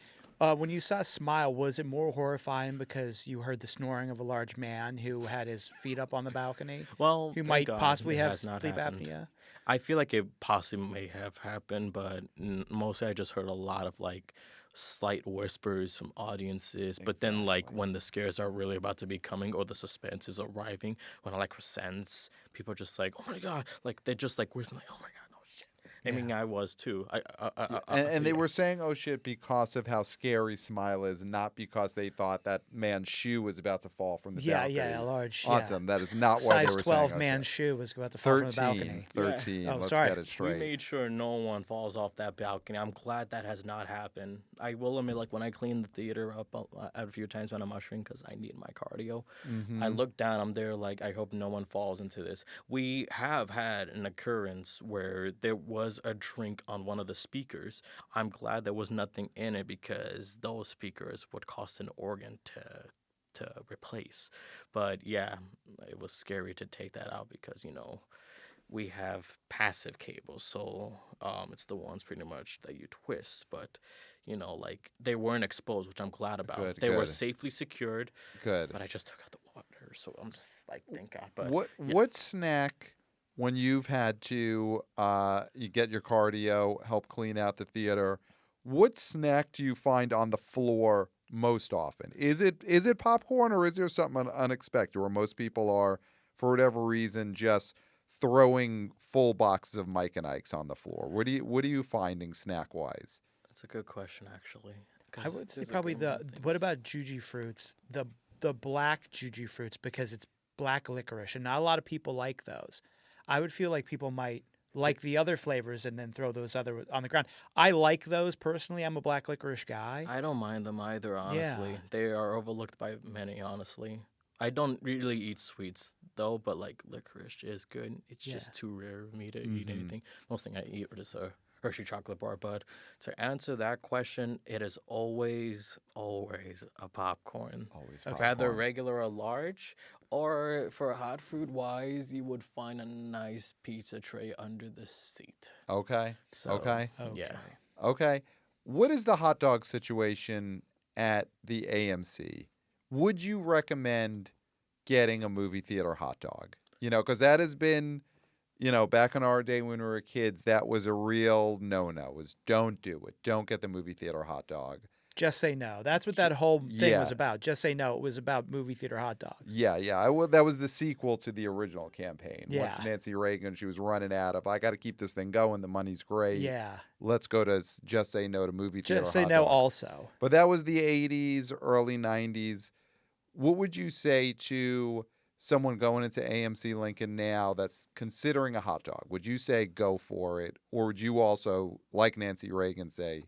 when you saw Smile, was it more horrifying because you heard the snoring of a large man who had his feet up on the balcony, Well, who thank might God possibly it have has not sleep happened. apnea? I feel like it possibly may have happened, but mostly I just heard a lot of like slight whispers from audiences. But then, like Exactly. when the scares are really about to be coming or the suspense is arriving, when it like resents, people are just like, "Oh my god!" Like they just like whispering, like, "Oh my god, no shit." I mean, I was too. And they yeah. were saying, "Oh shit," because of how scary Smile is, not because they thought that man's shoe was about to fall from the Yeah, balcony. yeah, a large, Awesome. That is not why they size were saying, 12 "Oh man shit." shoe was about to fall from the 13, balcony. 13. Oh, Let's sorry. get it We straight. made sure no one falls off that balcony. I'm glad that has not happened. I will admit, like when I cleaned the theater up a few times when I'm ushering because I need my cardio, I look down. I'm there like I hope no one falls into this. We have had an occurrence where there was a drink on one of the speakers. I'm glad there was nothing in it because those speakers would cost an organ to replace. But yeah, it was scary to take that out because we have passive cables, so it's the ones pretty much that you twist. But like they weren't exposed, which I'm glad about. Good, They were good. safely secured, Good. but I just took out the water, so I'm just like, thank God. But What snack, when you've had to you get your cardio, help clean out the theater, what snack do you find on the floor most often? Is it popcorn, or is there something unexpected where most people are, for whatever reason, just throwing full boxes of Mike and Ike's on the floor? What are you finding snack wise? that's a good question, actually. I would say probably what about Juji fruits? The black Juji fruits, because it's black licorice, and not a lot of people like those. I would feel like people might like the other flavors and then throw those other on the ground. I like those personally. I'm a black licorice guy. I don't mind them either, honestly. Yeah. They are overlooked by many, honestly. I don't really eat sweets though, but like licorice is good. It's Yeah. just too rare for me to eat anything. Most thing I eat is a Hershey chocolate bar. But to answer that question, it is always a popcorn. Always Rather popcorn. regular or large. Or for hot food wise, you would find a nice pizza tray under the seat. Okay. So, Okay. Yeah. Okay. What is the hot dog situation at the AMC? Would you recommend getting a movie theater hot dog? Because that has been, back in our day when we were kids, that was a real no-no, was don't do it. Don't get the movie theater hot dog. Just Say No. That's what that whole thing Yeah. was about. Just Say No. It was about movie theater hot dogs. Yeah, yeah. That was the sequel to the original campaign. Once Yeah. Nancy Reagan, she was running out of, I got to keep this thing going. The money's great. Yeah. Let's go to Just Say No to movie theater Just Say hot No dogs. also. But that was the 80s, early 90s. What would you say to someone going into AMC Lincoln now that's considering a hot dog? Would you say go for it? Or would you also, like Nancy Reagan, say,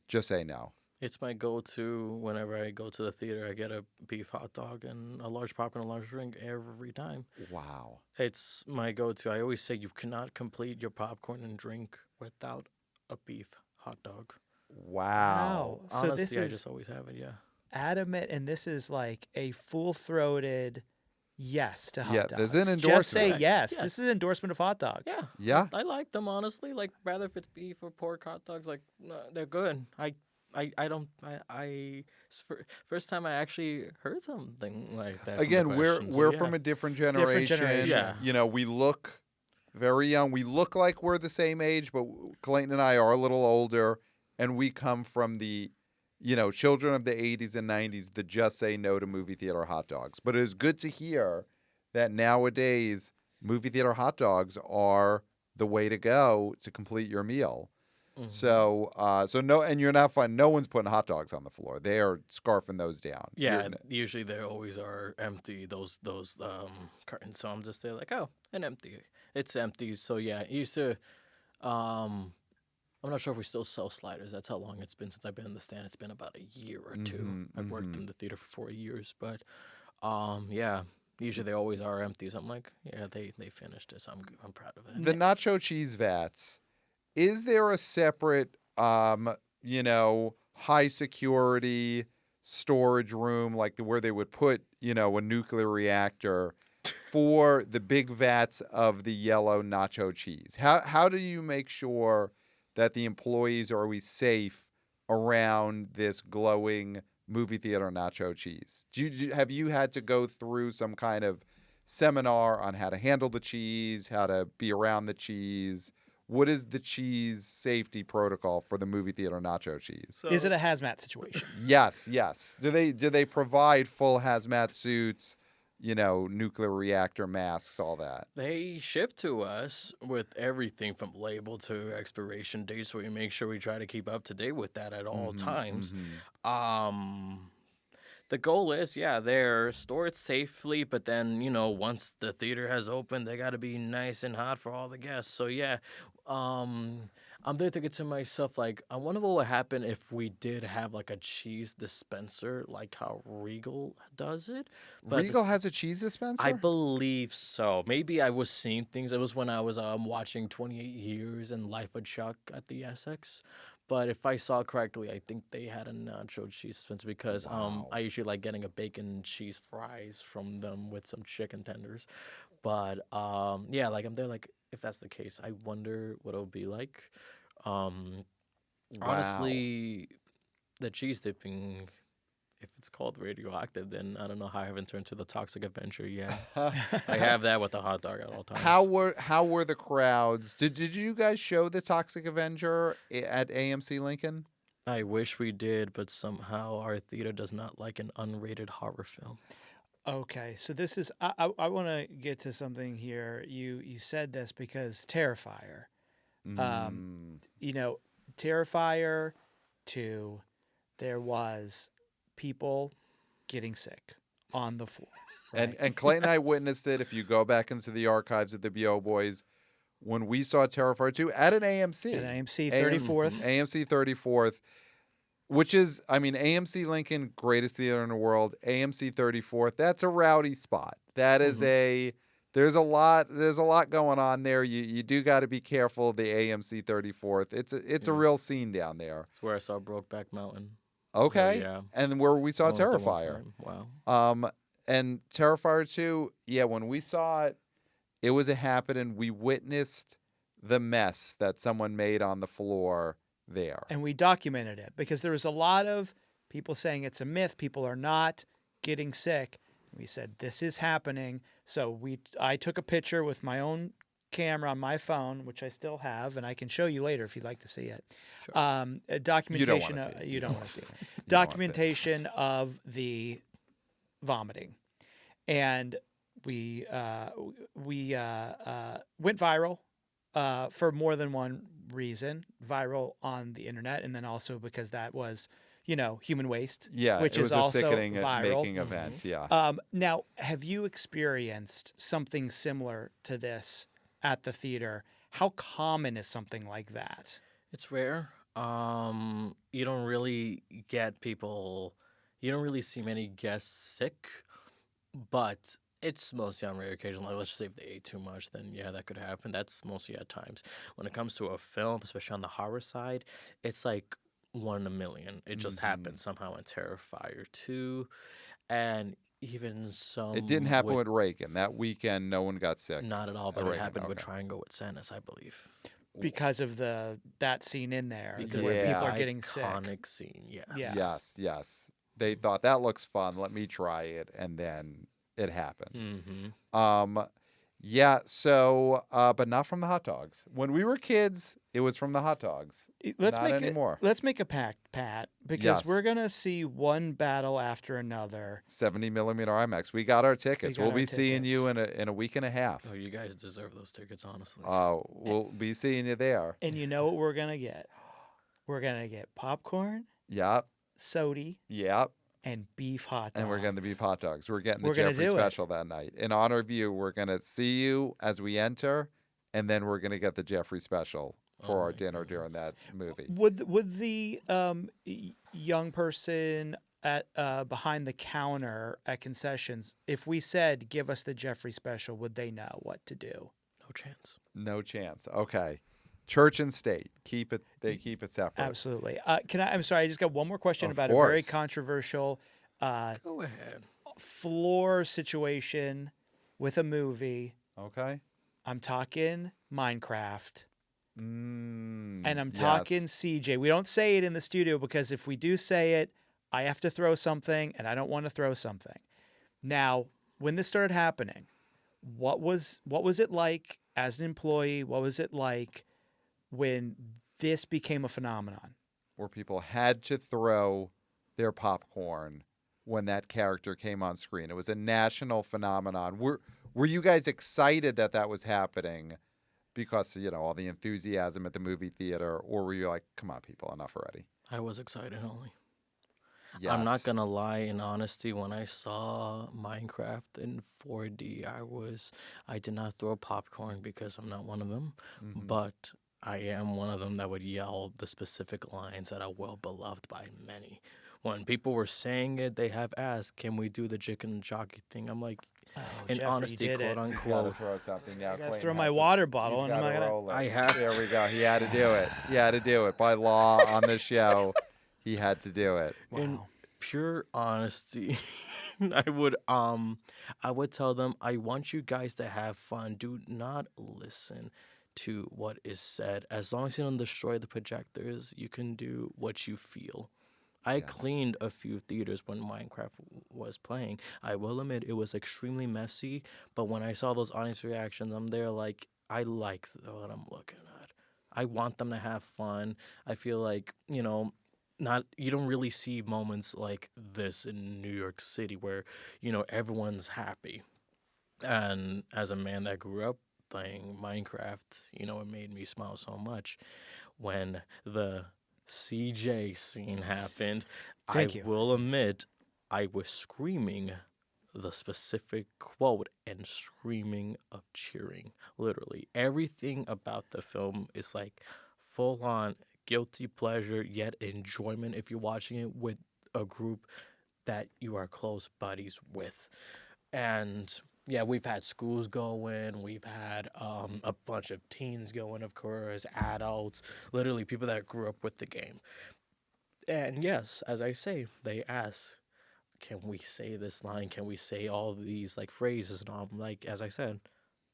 just say no? It's my go-to whenever I go to the theater. I get a beef hot dog and a large popcorn, a large drink every time. Wow. It's my go-to. I always say you cannot complete your popcorn and drink without a beef hot dog. Wow. So Honestly, this I is just always have it, yeah. adamant, and this is like a full-throated yes to hot Yeah, dogs. there's an Just say endorsement. yes. Yes. This is an endorsement of hot dogs. Yeah. Yeah? I like them, honestly. Like, rather if it's beef or pork hot dogs, like, no, they're good. First time I actually heard something like that. Again, from the we're question, so we're yeah. from a different generation. generation. Yeah. You know, we look very young. We look like we're the same age, but Clayton and I are a little older, and we come from the, children of the 80s and 90s that just say no to movie theater hot dogs. But it is good to hear that nowadays movie theater hot dogs are the way to go to complete your meal. Mhm. So no, and you're not finding, no one's putting hot dogs on the floor. They are scarfing those down. Yeah, You're- usually they always are empty, those curtains. So I'm just there like, oh, it's empty. So yeah, it used to. I'm not sure if we still sell sliders. That's how long it's been since I've been in the stand. It's been about a year or two. I've worked in the theater for 4 years, but yeah, usually they always are empty. So I'm like, yeah, they finished it. So I'm proud of it. the nacho cheese vats. Is there a separate, high security storage room like where they would put, a nuclear reactor for the big vats of the yellow nacho cheese? How do you make sure that the employees are always safe around this glowing movie theater nacho cheese? Have you had to go through some kind of seminar on how to handle the cheese, how to be around the cheese? What is the cheese safety protocol for the movie theater nacho cheese? So, Is it a hazmat situation? Yes. Do they provide full hazmat suits, nuclear reactor masks, all that? They ship to us with everything from label to expiration date, so we make sure we try to keep up to date with that at all times. The goal is, they're stored safely, but then, once the theater has opened, they got to be nice and hot for all the guests. So, I'm there thinking to myself, like, I wonder what would happen if we did have, like, a cheese dispenser, like how Regal does it. But at the Regal has a cheese dispenser? I believe so. Maybe I was seeing things. It was when I was watching 28 Years and Life of Chuck at the Essex. But if I saw correctly, I think they had a nacho cheese dispenser because Wow. I usually like getting a bacon cheese fries from them with some chicken tenders. But yeah, like I'm there like if that's the case, I wonder what it'll be like. Honestly, the cheese dipping, if it's called radioactive, then I don't know how I haven't turned to the Toxic Avenger yet. I have that with the hot dog at all times. How were the crowds? Did you guys show the Toxic Avenger at AMC Lincoln? I wish we did, but somehow our theater does not like an unrated horror film. Okay, so this is I want to get to something here. You said this because Terrifier, Terrifier 2, there was people getting sick on the floor. Right? And Clayton and I witnessed it. If you go back into the archives of the BO Boys, when we saw Terrifier 2 at an AMC. At AMC 34th. AMC 34th, which is, AMC Lincoln, greatest theater in the world. AMC 34th, that's a rowdy spot. That is there's a lot going on there. You do got to be careful of the AMC 34th. It's a real scene down there. It's where I saw Brokeback Mountain. Okay. yeah. And where we saw At one Terrifier. point. Wow. And Terrifier 2, when we saw it, it was a happening. We witnessed the mess that someone made on the floor there. And we documented it because there was a lot of people saying it's a myth. People are not getting sick. We said this is happening. So I took a picture with my own camera on my phone, which I still have, and I can show you later if you'd like to see it. Sure. A documentation. wanna see it. You don't want to see it. don't wanna see it. Documentation of the vomiting, and we went viral for more than one reason. Viral on the internet, and then also because that was, human waste. Yeah, which it was is a also sickening viral. making event. Yeah. Now, have you experienced something similar to this at the theater? How common is something like that? It's rare. You don't really get people. You don't really see many guests sick, but it's mostly on rare occasion. Like, let's just say if they ate too much, then yeah, that could happen. That's mostly at times. When it comes to a film, especially on the horror side, it's like 1 in a million. It just happens somehow in Terrifier 2, and even some. It didn't happen with Reagan. That weekend, no one got sick. Not at all, but Reagan, it happened with okay. Triangle with Sadness, I believe. Because of that scene in there, Because where Yeah. people are getting sick. Iconic scene, yes. Yeah. Yes. They thought that looks fun. Let me try it, and then it happened. Mm-hmm. Yeah. So, but not from the hot dogs. When we were kids, it was from the hot dogs. Let's Not make anymore. Let's make a pact, Pat, because Yes. we're gonna see one battle after another. 70 millimeter IMAX. We got our tickets. got We'll our be seeing you tickets. in a week and a half. Oh, you guys deserve those tickets, honestly. We'll be seeing you there. And you know what we're gonna get? We're gonna get popcorn, Yep. sody, Yep. and beef hot dogs. And we're getting the beef hot dogs. We're getting the We're gonna Jeffrey do it. special that night. In honor of you, we're going to see you as we enter, and then we're going to get the Jeffrey special for Oh our my dinner goodness. during that movie. Would the young person at behind the counter at concessions, if we said give us the Jeffrey special, would they know what to do? No chance. No chance. Okay. Church and state. They keep it separate. Absolutely. I'm sorry. I just got one more question Of about a very course. controversial Go ahead. floor situation with a movie. Okay. I'm talking Minecraft. And And I'm talking CJ. We don't say it in the studio because if we do say it, I have to throw something, and I don't want to throw something. Now, when this started happening, what was it like as an employee? What was it like when this became a phenomenon? where people had to throw their popcorn when that character came on screen. It was a national phenomenon. Were you guys excited that was happening because, all the enthusiasm at the movie theater, or were you like, come on, people, enough already? I was excited only. Yes. I'm not gonna lie, in honesty, when I saw Minecraft in 4D, I did not throw popcorn because I'm not one of them, but I am one of them that would yell the specific lines that are well beloved by many. When people were saying it, they have asked, "Can we do the chicken jockey thing?" I'm like, in Jeffrey, honesty, you did quote it. He's got to unquote, throw something now. I gotta Clayton throw my has to- water bottle, he's and I'm gotta not gonna. roll it. I have There we go. He had to do it. He had to do it by law on the show. He had to do it. in Wow. pure honesty, I would tell them, I want you guys to have fun. Do not listen to what is said. As long as you don't destroy the projectors, you can do what you feel. I Yes. cleaned a few theaters when Minecraft was playing. I will admit it was extremely messy, but when I saw those audience reactions, I'm there like, I like what I'm looking at. I want them to have fun. I feel like, you don't really see moments like this in New York City where, everyone's happy. And as a man that grew up playing Minecraft, it made me smile so much when the CJ scene happened. Thank you. I will admit I was screaming the specific quote and screaming of cheering. Literally everything about the film is like full on guilty pleasure yet enjoyment if you're watching it with a group that you are close buddies with. And yeah, we've had schools going, we've had a bunch of teens going, of course, adults, literally people that grew up with the game. And yes, as I say, they ask, can we say this line? Can we say all these phrases? And I'm like, as I said,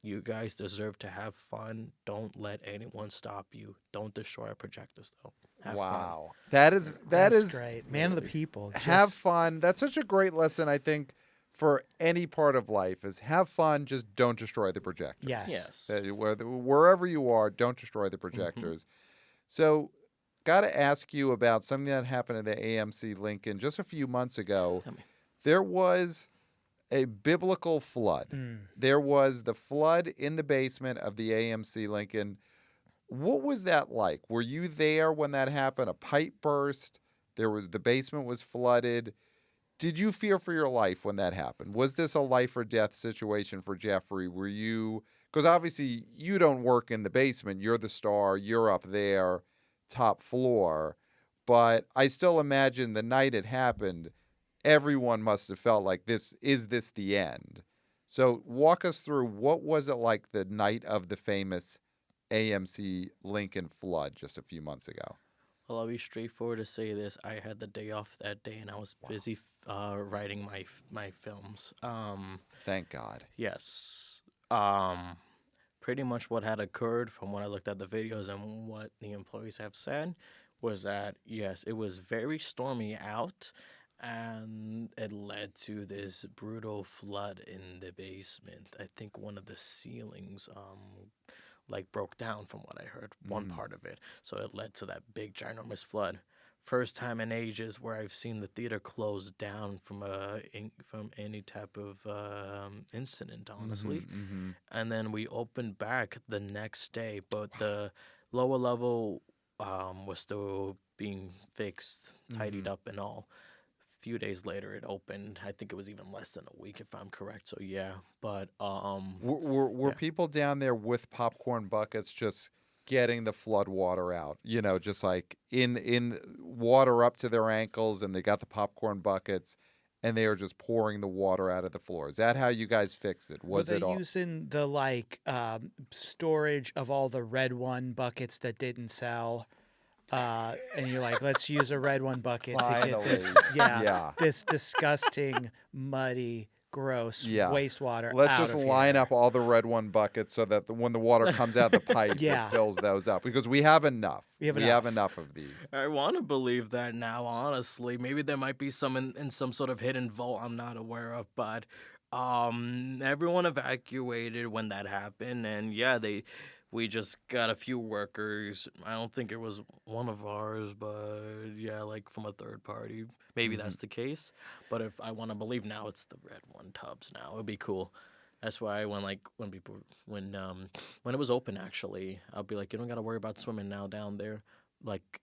you guys deserve to have fun. Don't let anyone stop you. Don't destroy our projectors, though. Have fun. Wow. That is That's great. Man of the people. have Just- fun. That's such a great lesson, I think, for any part of life is have fun, just don't destroy the projectors. Yes. Wherever you are, don't destroy the projectors. So, got to ask you about something that happened at the AMC Lincoln just a few months ago. Tell me. There was a biblical flood. There was the flood in the basement of the AMC Lincoln. What was that like? Were you there when that happened? A pipe burst? The basement was flooded. Did you fear for your life when that happened? Was this a life or death situation for Jeffrey? Were you, because obviously you don't work in the basement. You're the star. You're up there, top floor. But I still imagine the night it happened, everyone must have felt like is this the end? So walk us through, what was it like the night of the famous AMC Lincoln flood just a few months ago? Well, I'll be straightforward to say this. I had the day off that day, and I was busy writing my films. Thank God. Yes. Pretty much what had occurred from when I looked at the videos and what the employees have said was that, yes, it was very stormy out, and it led to this brutal flood in the basement. I think one of the ceilings broke down from what I heard, one part of it. So it led to that big, ginormous flood. First time in ages where I've seen the theater close down from any type of incident, honestly. And then we opened back the next day, but the lower level was still being fixed, tidied up and all. Few days later it opened. I think it was even less than a week, if I'm correct. So yeah, but were people down there with popcorn buckets just getting the flood water out? You know, just like in water up to their ankles, and they got the popcorn buckets, and they were just pouring the water out of the floor. Is that how you guys fixed it? Were they using the storage of all the red one buckets that didn't sell? And you're like, let's use a red one bucket to get this, this disgusting, muddy, gross wastewater. Let's out just of line here. up all the red one buckets so that when the water comes out the pipe, it fills those up, because we have enough. We have enough of these. I want to believe that now, honestly. Maybe there might be some in some sort of hidden vault I'm not aware of, but everyone evacuated when that happened, and we just got a few workers. I don't think it was one of ours, but from a third party. Maybe that's the case. But if I want to believe now, it's the red one tubs now. It'd be cool. That's why when it was open, actually, I'll be like, you don't got to worry about swimming now down there. Like,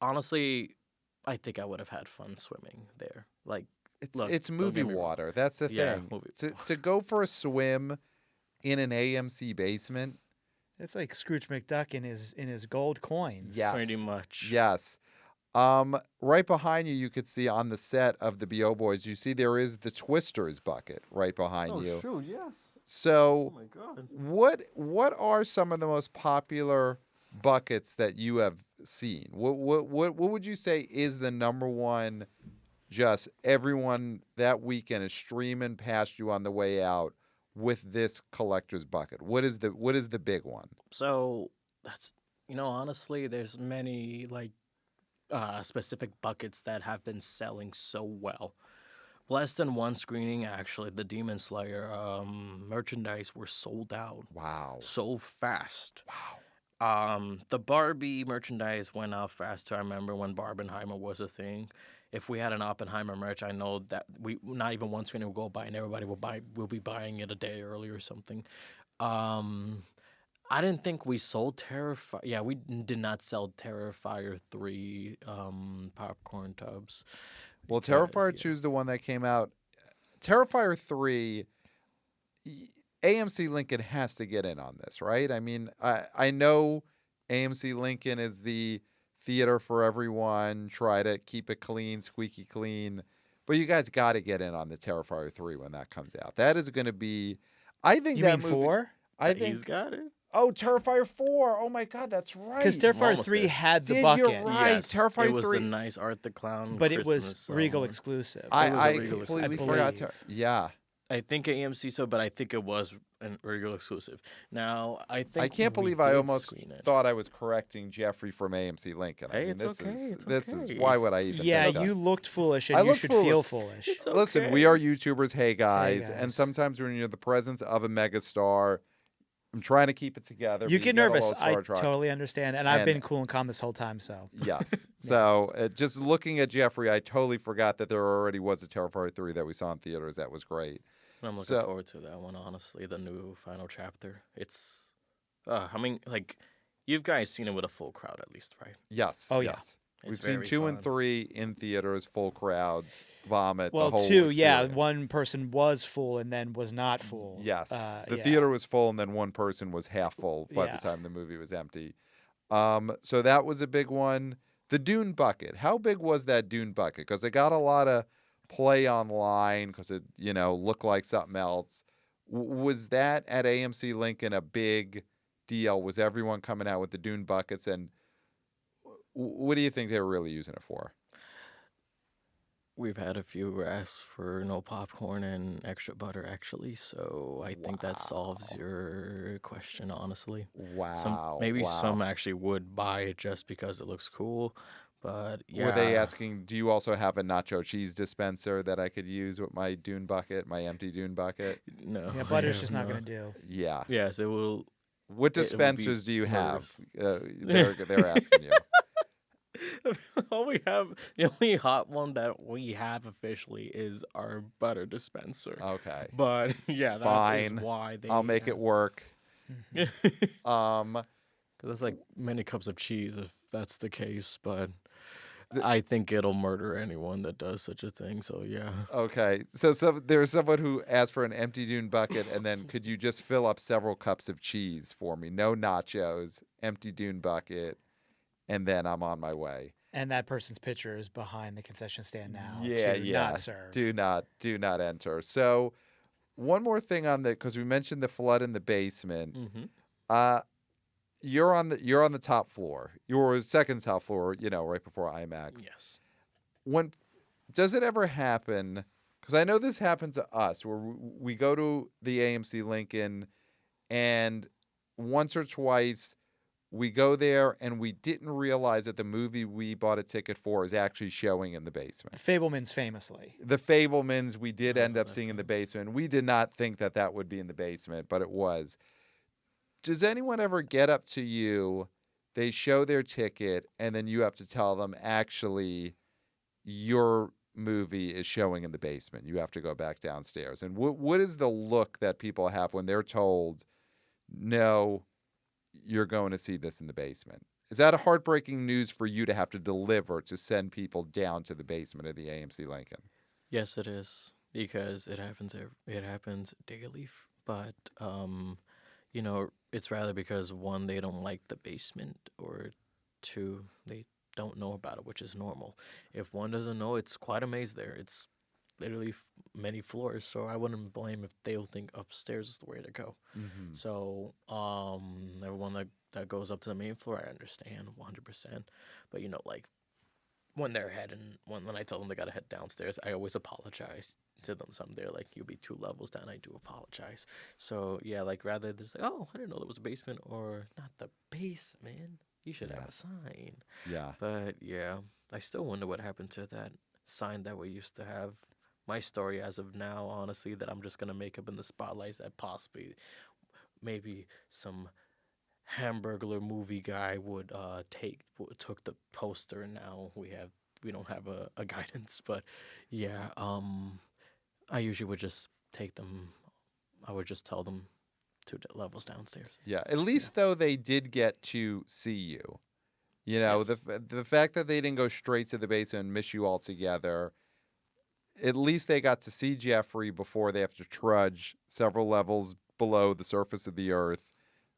honestly, I think I would have had fun swimming there. Like, it's movie water. That's the thing. To go for a swim in an AMC basement. It's like Scrooge McDuck in his gold coins. Yes. Pretty much. Yes. Right behind you, you could see on the set of the B.O. Boys, you see there is the Twisters bucket right behind you. Oh, shoot, yes. So, oh my God. What are some of the most popular buckets that you have seen? What would you say is the number one? Just everyone that weekend is streaming past you on the way out with this collector's bucket. What is the big one? So that's honestly, there's many specific buckets that have been selling so well. Less than one screening, actually, the Demon Slayer merchandise were sold out. Wow. So fast. Wow. The Barbie merchandise went out faster. I remember when Barbenheimer was a thing. If we had an Oppenheimer merch, I know that not even one screening will go by and everybody will be buying it a day early or something. I didn't think we sold Terrifier. Yeah, we did not sell Terrifier 3 popcorn tubs. Well, Terrifier 2 is the one that came out. Terrifier 3, AMC Lincoln has to get in on this, right? I mean, I know AMC Lincoln is the theater for everyone, try to keep it clean, squeaky clean. But you guys got to get in on the Terrifier 3 when that comes out. That is going to be, I think You that mean movie, 4? I think He's got it. Oh, Terrifier 4. Oh my God, that's right. Because Terrifier Almost 3 there. had the Dude, bucket. you're right. Yes, Terrifier it was 3. the nice Art the Clown But it Christmas was Regal song. exclusive. I Regal completely exclusive. forgot. believe. Yeah. I think AMC so, but I think it was a regular exclusive. Now, I think I can't we believe I did almost screen it. thought I was correcting Jeffrey from AMC Lincoln. Hey, it's okay, it's This is okay. why would I even? Yeah, think that? you looked foolish, I and you looked should feel foolish. foolish. It's Listen, we okay. are YouTubers. Hey guys, and guys. sometimes when you're in the presence of a megastar, I'm trying to keep it together. You but get get a nervous. little I Star Trek. totally understand, and I've And- been cool and calm this whole time. So Yes. So just looking at Jeffrey, I totally forgot that there already was a Terrifier 3 that we saw in theaters. That was great. I'm looking So- forward to that one, honestly. The new final chapter. It's, I mean, like, you've guys seen it with a full crowd at least, right? Yes. Oh, yeah. yes. It's We've seen very 2 and fun. 3 in theaters, full crowds, vomit. well, the whole 2, yeah. experience. One person was full and then was not full. Yes. The yeah. theater was full, and then one person was half full by Yeah. the time the movie was empty. So that was a big one. The Dune bucket. How big was that Dune bucket? Because it got a lot of play online because it, looked like something else. Was that at AMC Lincoln a big deal? Was everyone coming out with the Dune buckets? And what do you think they were really using it for? We've had a few ask for no popcorn and extra butter, actually. So I think that solves your question, honestly. Wow. Maybe wow. some actually would buy it just because it looks cool. But yeah. Were they asking, do you also have a nacho cheese dispenser that I could use with my Dune bucket, my empty Dune bucket? No. Yeah, butter's I just have not no. going to do. Yeah. Yes, it will. What It would be dispensers do you have? murderous. They're asking you. All we have, the only hot one that we have officially is our butter dispenser. Okay. But yeah, that Fine. is why they. I'll make it work. There's like many cups of cheese if that's the case, but I think it'll murder anyone that does such a thing. So yeah. Okay. So there's someone who asked for an empty Dune bucket, and then could you just fill up several cups of cheese for me? No nachos, empty Dune bucket, and then I'm on my way. And that person's picture is behind the concession stand now. Yeah, to yeah. Not serve. Do not enter. So one more thing on because we mentioned the flood in the basement. Mm-hmm. You're on the top floor. You're second top floor, right before IMAX. Yes. When does it ever happen? Because I know this happened to us, where we go to the AMC Lincoln, and once or twice we go there and we didn't realize that the movie we bought a ticket for is actually showing in the basement. Fablemans famously. The Fablemans we did end up seeing in the basement. We did not think that would be in the basement, but it was. Does anyone ever get up to you, they show their ticket, and then you have to tell them, actually, your movie is showing in the basement. You have to go back downstairs. And what is the look that people have when they're told, no, you're going to see this in the basement? Is that a heartbreaking news for you to have to deliver to send people down to the basement of the AMC Lincoln? Yes, it is, because it happens daily. But it's rather because one, they don't like the basement, or two, they don't know about it, which is normal. If one doesn't know, it's quite a maze there. It's literally many floors, so I wouldn't blame if they'll think upstairs is the way to go. Mm-hmm. So everyone that goes up to the main floor, I understand 100%. But like when they're heading, when I tell them they gotta head downstairs, I always apologize to them. Some they're like, you'll be 2 levels down. I do apologize. So yeah, like rather there's like, oh, I didn't know there was a basement, or not the basement. You should have a sign. Yeah. But yeah, I still wonder what happened to that sign that we used to have. My story as of now, honestly, that I'm just gonna make up in the spotlights, that possibly maybe some Hamburglar movie guy would took the poster, and now we don't have a guidance. But yeah, I usually would just take them. I would just tell them 2 levels downstairs. Yeah. At least though they did get to see you. Yes. The fact that they didn't go straight to the basement and miss you altogether. At least they got to see Jeffrey before they have to trudge several levels below the surface of the earth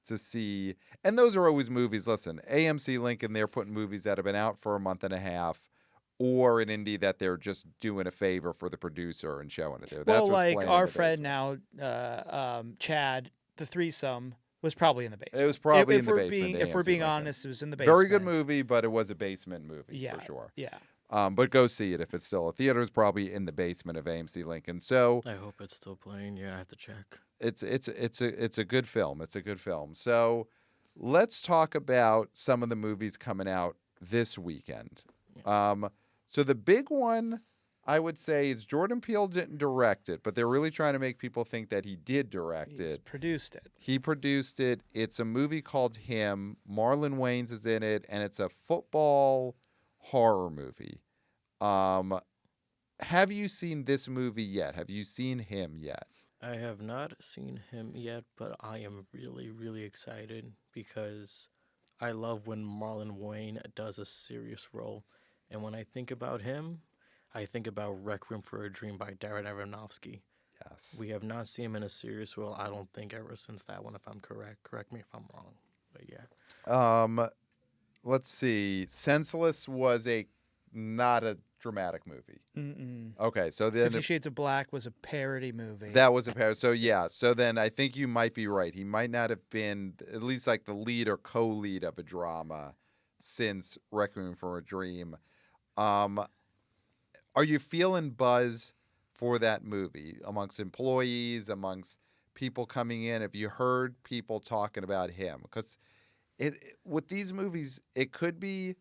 to see. And those are always movies. Listen, AMC Lincoln, they're putting movies that have been out for a month and a half, or an indie that they're just doing a favor for the producer and showing it there. That's Well, what's like playing in our the friend basement. now, Chad, the threesome was probably in the basement. It was probably in the we're basement. Being, the if we're AMC being Lincoln. honest, it was in the basement. Very good movie, but it was a basement movie Yeah, for sure. yeah. But go see it if it's still a theater. It's probably in the basement of AMC Lincoln. So I hope it's still playing. Yeah, I have to check. it's a good film. It's a good film. So let's talk about some of the movies coming out this weekend. So the big one, I would say, is Jordan Peele didn't direct it, but they're really trying to make people think that he did direct He's it. produced it. He produced it. It's a movie called Him. Marlon Wayans is in it, and it's a football horror movie. Have you seen this movie yet? Have you seen Him yet? I have not seen him yet, but I am really, really excited because I love when Marlon Wayne does a serious role. And when I think about him, I think about Requiem for a Dream by Darren Aronofsky. Yes. We have not seen him in a serious role, I don't think, ever since that one, if I'm correct. Correct me if I'm wrong. But yeah. Let's see. Senseless was not a dramatic movie. Mm-mm. Okay, so then 50 Shades of Black was a parody movie. that was a pair. So yeah, so then I think you might be right. He might not have been at least like the lead or co-lead of a drama since Requiem for a Dream. Are you feeling buzz for that movie amongst employees, amongst people coming in? Have you heard people talking about Him? Because with these movies, it could be,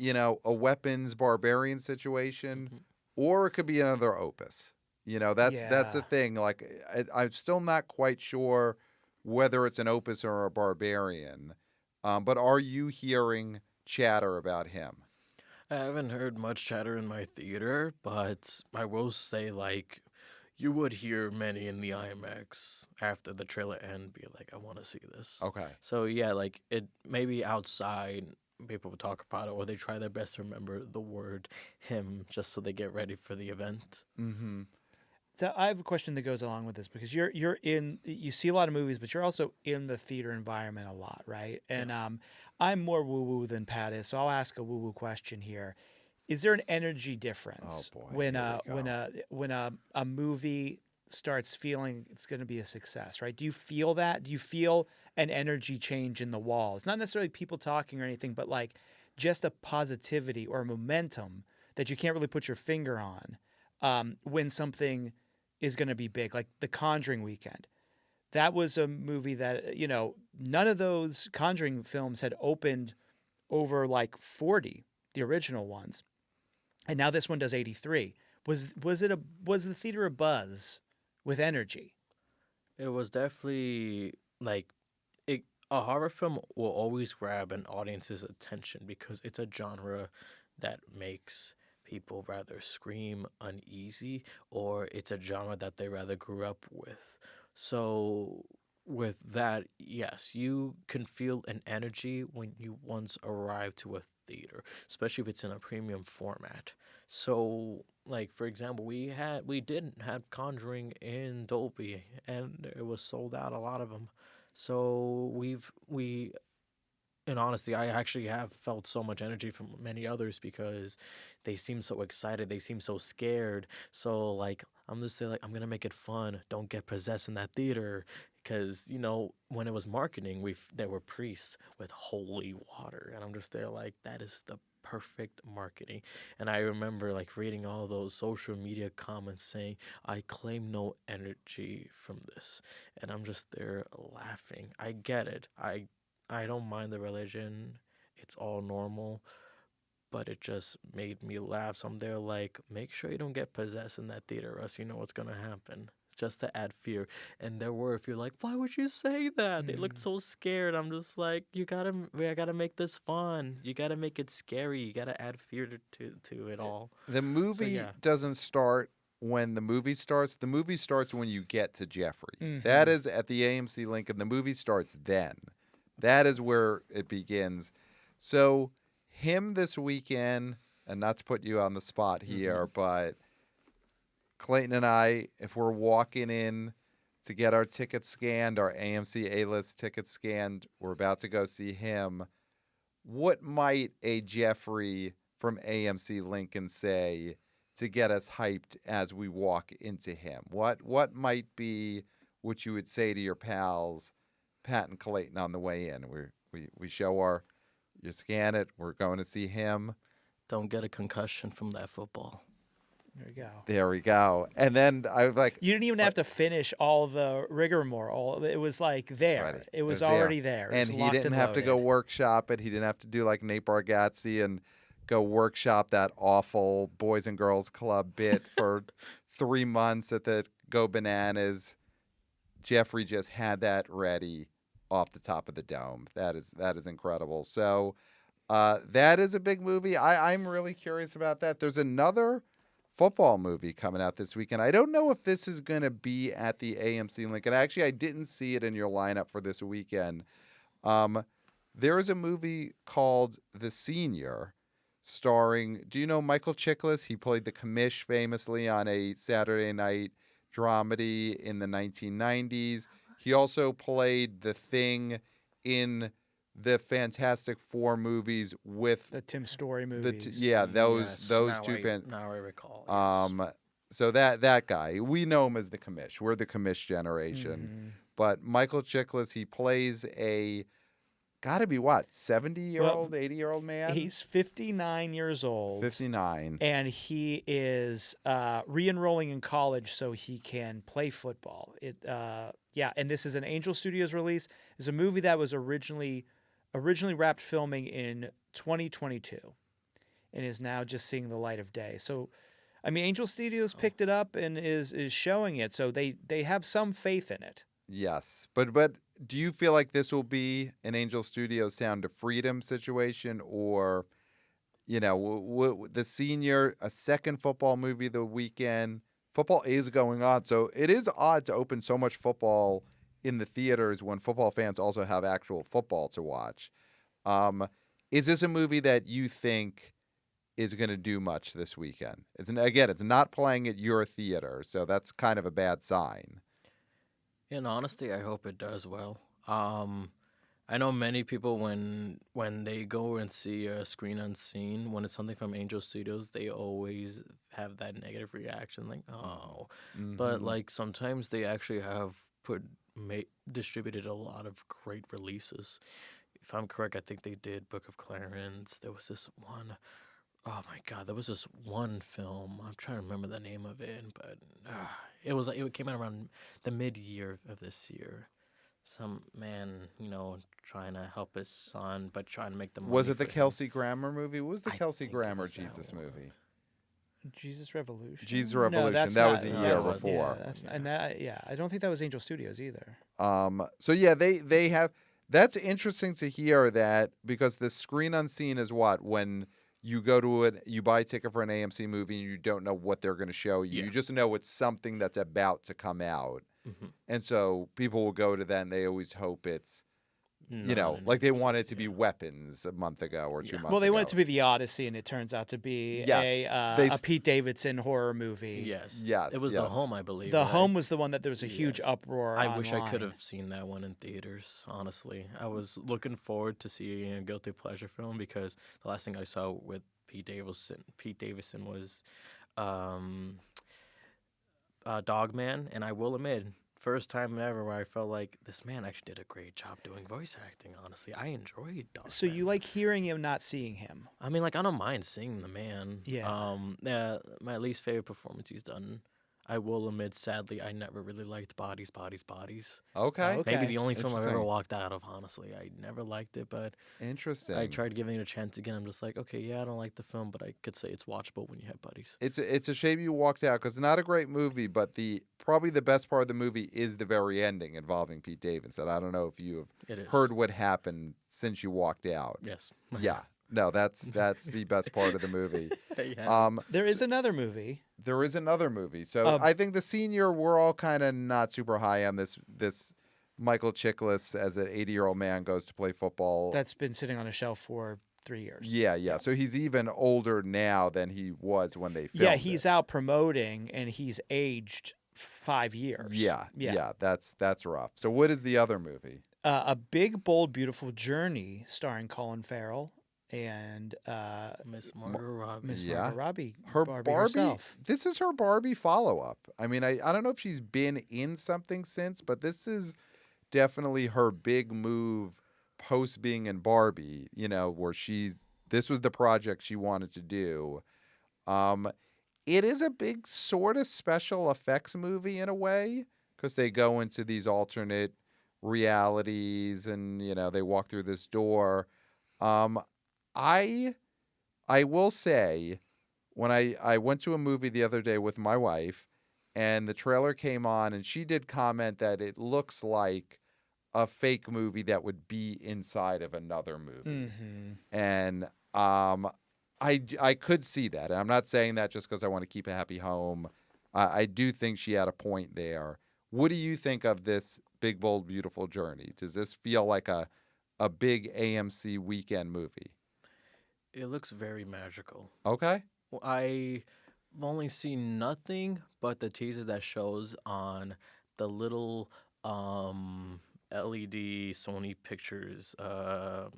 a weapons barbarian situation, or it could be another opus. That's the thing. Like, I'm still not quite sure whether it's an opus or a barbarian. But are you hearing chatter about Him? I haven't heard much chatter in my theater, but I will say, like, you would hear many in the IMAX after the trailer end be like, I want to see this. Okay. So, yeah, like, it maybe outside people would talk about it, or they try their best to remember the word Him just so they get ready for the event. Mm-hmm. So I have a question that goes along with this because you see a lot of movies, but you're also in the theater environment a lot, right? And Yes. I'm more woo-woo than Pat is, so I'll ask a woo-woo question here. Is there an energy difference Oh, boy, when here we when a movie starts feeling it's going to be a success, right? Do you feel that? Do you feel an energy change in the walls? Not necessarily people talking or anything, but like just a positivity or momentum that you can't really put your finger on when something is going to be big, like The Conjuring weekend. That was a movie that, none of those Conjuring films had opened over like 40, the original ones. And now this one does 83. Was the theater abuzz with energy? It was definitely like a horror film will always grab an audience's attention because it's a genre that makes people rather scream uneasy, or it's a genre that they rather grew up with. So with that, yes, you can feel an energy when you once arrive to a theater, especially if it's in a premium format. So, like for example, we didn't have Conjuring in Dolby, and it was sold out, a lot of them. So in honesty, I actually have felt so much energy from many others because they seem so excited, they seem so scared. So like I'm just saying, like, I'm gonna make it fun. Don't get possessed in that theater, because when it was marketing, there were priests with holy water, and I'm just there like, that is the perfect marketing. And I remember like reading all those social media comments saying, I claim no energy from this, and I'm just there laughing. I get it. I don't mind the religion. It's all normal. But it just made me laugh. So I'm there like, make sure you don't get possessed in that theater, or else you know what's going to happen. It's just to add fear. And there were, if you're like, why would you say that? They looked so scared. I'm just like, I gotta make this fun. You gotta make it scary. You gotta add fear to it all. The movie doesn't start when the movie starts. The movie starts when you get to Jeffrey. Mm-hmm. That is at the AMC Lincoln. The movie starts then. That is where it begins. So Him this weekend, and not to put you on the spot here, but Clayton and I, if we're walking in to get our tickets scanned, our AMC A-list tickets scanned, we're about to go see Him. What might a Jeffrey from AMC Lincoln say to get us hyped as we walk into Him? What might be what you would say to your pals, Pat and Clayton, on the way in? We show you scan it. We're going to see Him. don't get a concussion from that football. There we go. There we go. And then I was like, You didn't even have to finish all the rigmarole. It was like there. ready. It was there. already there. It And was he locked didn't have to go loaded. workshop it. He didn't have to do like Nate Bargatze and go workshop that awful Boys and Girls Club bit for 3 months at the Go Bananas. Jeffrey just had that ready off the top of the dome. That is incredible. So that is a big movie. I'm really curious about that. There's another football movie coming out this weekend. I don't know if this is going to be at the AMC Lincoln. Actually, I didn't see it in your lineup for this weekend. There is a movie called The Senior, starring, do you know Michael Chiklis? He played the Commish famously on a Saturday night dramedy in the 1990s. He also played the Thing in the Fantastic Four movies with The Tim Story the movies. those Now two Now I recall. Yes. So that guy, we know him as the Commish. We're the Commish generation. Mhm. But Michael Chiklis, he plays a gotta be what, 70-year-old, 80-year-old man? He's 59 years old. 59. And he is re-enrolling in college so he can play football. And this is an Angel Studios release. It's a movie that was originally wrapped filming in 2022 and is now just seeing the light of day. So, I mean, Angel Studios picked it up and is showing it, so they have some faith in it. Yes. But do you feel like this will be an Angel Studios Sound of Freedom situation, or, the Senior, a second football movie the weekend? Football is going on, so it is odd to open so much football in the theaters when football fans also have actual football to watch. Is this a movie that you think is going to do much this weekend? It's not playing at your theater, so that's kind of a bad sign. In honesty, I hope it does well. I know many people when they go and see a Screen Unseen, when it's something from Angel Studios, they always have that negative reaction, like, oh. Mm-hmm. But like sometimes they actually have distributed a lot of great releases. If I'm correct, I think they did Book of Clarence. There was this one. Oh my God, there was this one film. I'm trying to remember the name of it, but it came out around the mid-year of this year. Some man, trying to help his son, but trying to make the money. Was it the for him. Kelsey Grammer movie? What was the I Kelsey think it Grammer was that Jesus one. movie? Jesus Revolution. Jesus No, Revolution. that's That not- was a year that's- before. I don't think that was Angel Studios either. So yeah, they have. That's interesting to hear that, because the Screen Unseen is what, when you go to it, you buy a ticket for an AMC movie and you don't know what they're going to show you. Yeah. You just know it's something that's about to come out. Mhm. And so people will go to that and they always hope it's, Not like they an want it to yeah. be Weapons a month ago or 2 Yeah. months ago. Well, they want it to be The Odyssey, and it turns out to be a Pete Davidson horror movie. Yes. Yes, It was The yes. Home, I believe. The right? Home was the one that there was a huge Yes. uproar I wish I could online. have seen that one in theaters, honestly. I was looking forward to seeing a guilty pleasure film, because the last thing I saw with Pete Davidson was Dogman, and I will admit, first time ever where I felt like this man actually did a great job doing voice acting, honestly. I enjoyed Dogman. So you like hearing him, not seeing him. I mean, like, I don't mind seeing the man. Yeah. My least favorite performance he's done, I will admit, sadly, I never really liked Bodies. Okay. Okay. Maybe the only film I've ever Interesting. walked out of, honestly. I never liked it, but Interesting. I tried giving it a chance again. I'm just like, okay, yeah, I don't like the film, but I could say it's watchable when you have buddies. It's a shame you walked out, because it's not a great movie, but probably the best part of the movie is the very ending involving Pete Davidson. I don't know if you It have is. heard what happened since you walked out. Yes. Yeah. No, that's the best part of the movie. Yeah. There is another movie. There is another movie. So I think The Senior, we're all kind of not super high on this Michael Chiklis as an 80-year-old man goes to play football. That's been sitting on a shelf for 3 years. Yeah. So he's even older now than he was when they filmed Yeah, he's it. out promoting, and he's aged 5 years. Yeah. That's rough. So what is the other movie? A Big, Bold, Beautiful Journey, starring Colin Farrell and Miss Margot Robbie. Miss Yeah. Margot Robbie. Her Barbie Barbie. herself. This is her Barbie follow-up. I mean, I don't know if she's been in something since, but this is definitely her big move post being in Barbie, where she's this was the project she wanted to do. It is a big sort of special effects movie in a way, because they go into these alternate realities and, they walk through this door. I will say, when I went to a movie the other day with my wife, and the trailer came on, and she did comment that it looks like a fake movie that would be inside of another movie. And I could see that. And I'm not saying that just because I want to keep a happy home. I do think she had a point there. What do you think of this Big, Bold, Beautiful Journey? Does this feel like a big AMC weekend movie? It looks very magical. Okay. Well, I've only seen nothing but the teaser that shows on the little LED Sony Pictures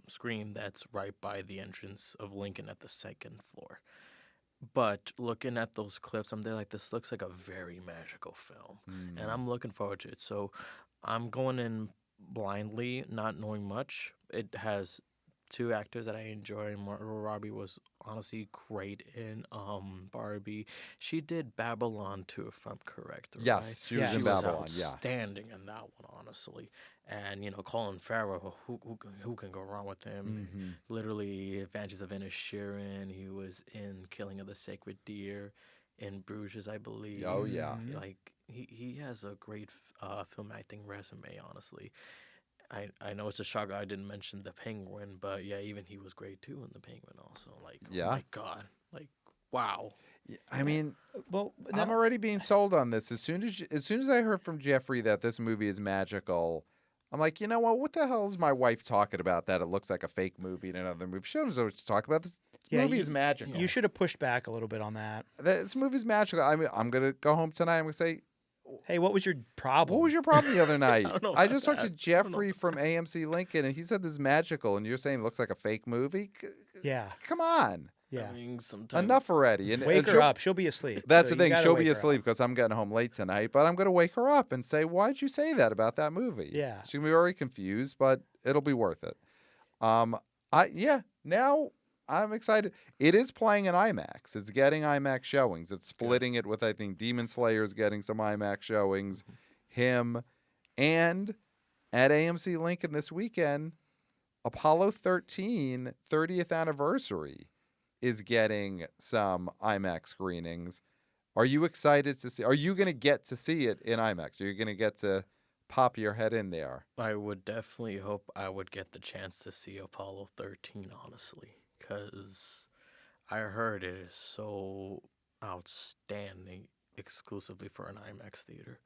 screen that's right by the entrance of Lincoln at the second floor. But looking at those clips, I'm there like, this looks like a very magical film. And I'm looking forward to it. So I'm going in blindly, not knowing much. It has two actors that I enjoy. Margot Robbie was honestly great in Barbie. She did Babylon too, if I'm correct. Right? Yes, she was in Babylon. Outstanding in that one, honestly. And Colin Farrell, who can go wrong with him? Literally, Adventures of Inish Sheeran. He was in Killing of the Sacred Deer, in Bruges, I believe. Oh yeah, like he has a great film acting resume, honestly. I know it's a shock I didn't mention the Penguin, but yeah, even he was great too in the Penguin also. Like, oh my God, like, wow. I mean, Well, I'm already being sold on this. As soon as I heard from Jeffrey that this movie is magical, I'm like, you know what the hell is my wife talking about that it looks like a fake movie in another movie? She doesn't know what to talk about. This movie is magical. You should have pushed back a little bit on that. This movie's magical. I mean, I'm going to go home tonight. I'm going to say, Hey, what was your problem? what was your problem the other night? I just talked to that. Jeffrey from AMC Lincoln, and he said this is magical, and you're saying it looks like a fake movie? Yeah. Come on. Yeah. I mean, sometimes Enough already. And Wake her up. She'll be asleep. That's So the you thing. gotta She'll wake be her up. asleep because I'm getting home late tonight, but I'm going to wake her up and say, why'd you say that about that movie? Yeah. She's going to be very confused, but it'll be worth it. Now I'm excited. It is playing in IMAX. It's getting IMAX showings. It's splitting it with, I think, Demon Slayer's getting some IMAX showings, him, and at AMC Lincoln this weekend, Apollo 13 30th anniversary is getting some IMAX screenings. Are you excited to see? Are you going to get to see it in IMAX? Are you going to get to pop your head in there? I would definitely hope I would get the chance to see Apollo 13, honestly, because I heard it is so outstanding exclusively for an IMAX theater.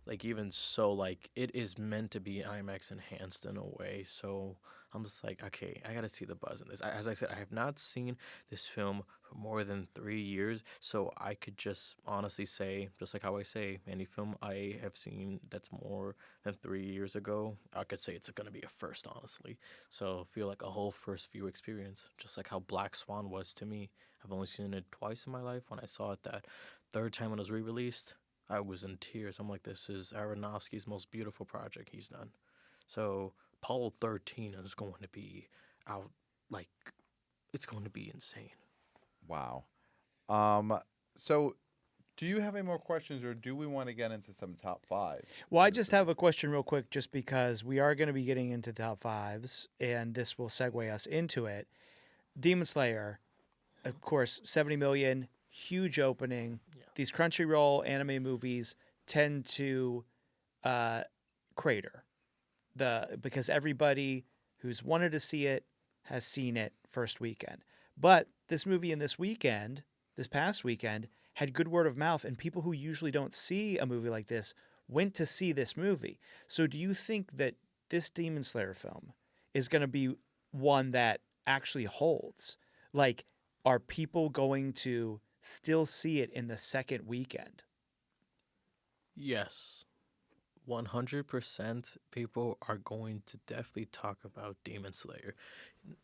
Like, even so, like, it is meant to be IMAX enhanced in a way. So I'm just like, okay, I got to see the buzz in this. As I said, I have not seen this film for more than 3 years. So I could just honestly say, just like how I say, any film I have seen that's more than 3 years ago, I could say it's going to be a first, honestly. So I feel like a whole first view experience, just like how Black Swan was to me. I've only seen it twice in my life. When I saw it that third time when it was re-released, I was in tears. I'm like, this is Aronofsky's most beautiful project he's done. So Apollo 13 is going to be out, like, it's going to be insane. Wow. So do you have any more questions, or do we want to get into some top fives? Well, I just have a question real quick, just because we are going to be getting into top fives, and this will segue us into it. Demon Slayer, of course, 70 million, huge opening. Yeah. These Crunchyroll anime movies tend to crater because everybody who's wanted to see it has seen it first weekend. But this movie this past weekend, had good word of mouth, and people who usually don't see a movie like this went to see this movie. So do you think that this Demon Slayer film is going to be one that actually holds? Like, are people going to still see it in the second weekend? Yes. 100% people are going to definitely talk about Demon Slayer.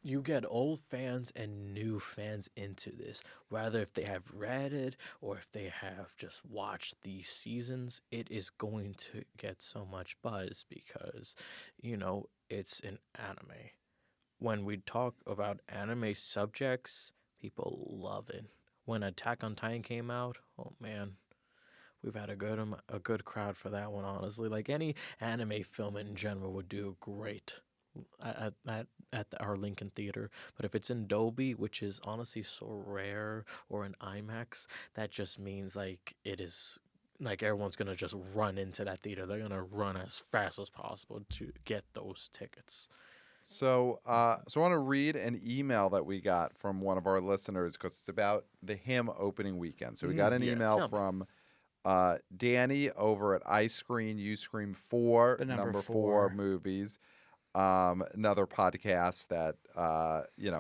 You get old fans and new fans into this. Whether if they have read it or if they have just watched these seasons, it is going to get so much buzz because, it's an anime. when we talk about anime subjects, people love it. When Attack on Titan came out, oh man, we've had a good crowd for that one. Honestly, like any anime film in general would do great at our Lincoln Theater. But if it's in Dolby, which is honestly so rare, or in IMAX, that just means like it is. Like everyone's gonna just run into that theater. They're gonna run as fast as possible to get those tickets. So, so I want to read an email that we got from one of our listeners because it's about the Him opening weekend. So we got an email from Danny over at I Screen, You Scream 4, The number 4 4 movies. Another podcast that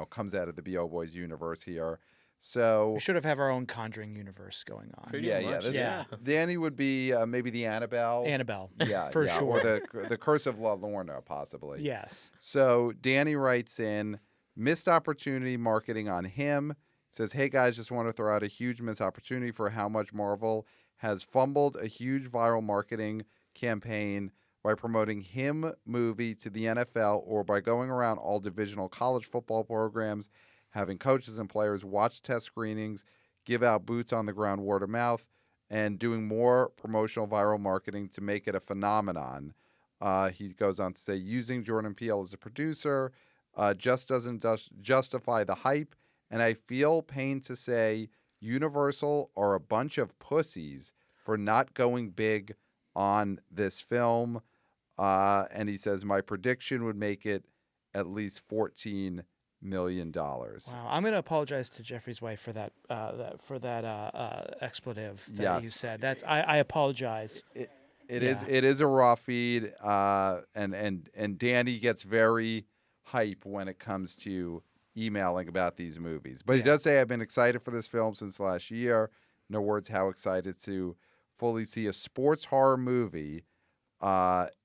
comes out of the BO Boys universe here. So We should have our own Conjuring universe going on. Pretty yeah, much, yeah. Danny would be maybe the Annabelle. Yeah, for yeah, sure. or the Curse of La Lorna, possibly. Yes. So Danny writes in, missed opportunity marketing on Him. Says, hey guys, just want to throw out a huge missed opportunity for how much Marvel has fumbled a huge viral marketing campaign by promoting Him movie to the NFL or by going around all divisional college football programs, having coaches and players watch test screenings, give out boots on the ground word of mouth, and doing more promotional viral marketing to make it a phenomenon. He goes on to say, using Jordan Peele as a producer just doesn't justify the hype, and I feel pained to say Universal are a bunch of pussies for not going big on this film. And he says, my prediction would make it at least $14 million. Wow. I'm going to apologize to Jeffrey's wife for that expletive that you said. I apologize. It is a raw feed, and Danny gets very hype when it comes to emailing about these movies. But he does say, I've been excited for this film since last year. No words how excited to fully see a sports horror movie,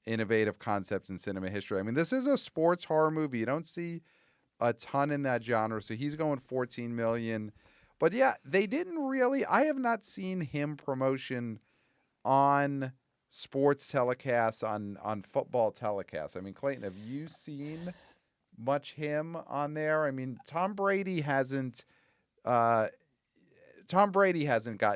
innovative concepts in cinema history. I mean, this is a sports horror movie. You don't see a ton in that genre, so he's going 14 million. But yeah, they didn't really. I have not seen Him promotion on sports telecasts, on football telecasts. I mean, Clayton, have you seen much Him on there? I mean, Tom Brady hasn't gotten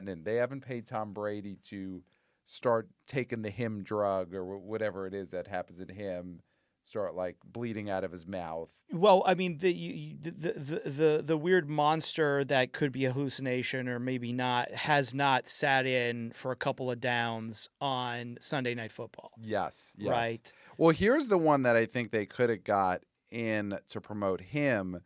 in. They haven't paid Tom Brady to start taking the Him drug or whatever it is that happens in Him. Start like bleeding out of his mouth. Well, I mean, the weird monster that could be a hallucination or maybe not has not sat in for a couple of downs on Sunday Night Football. Yes. Right. Well, here's the one that I think they could have got in to promote Him.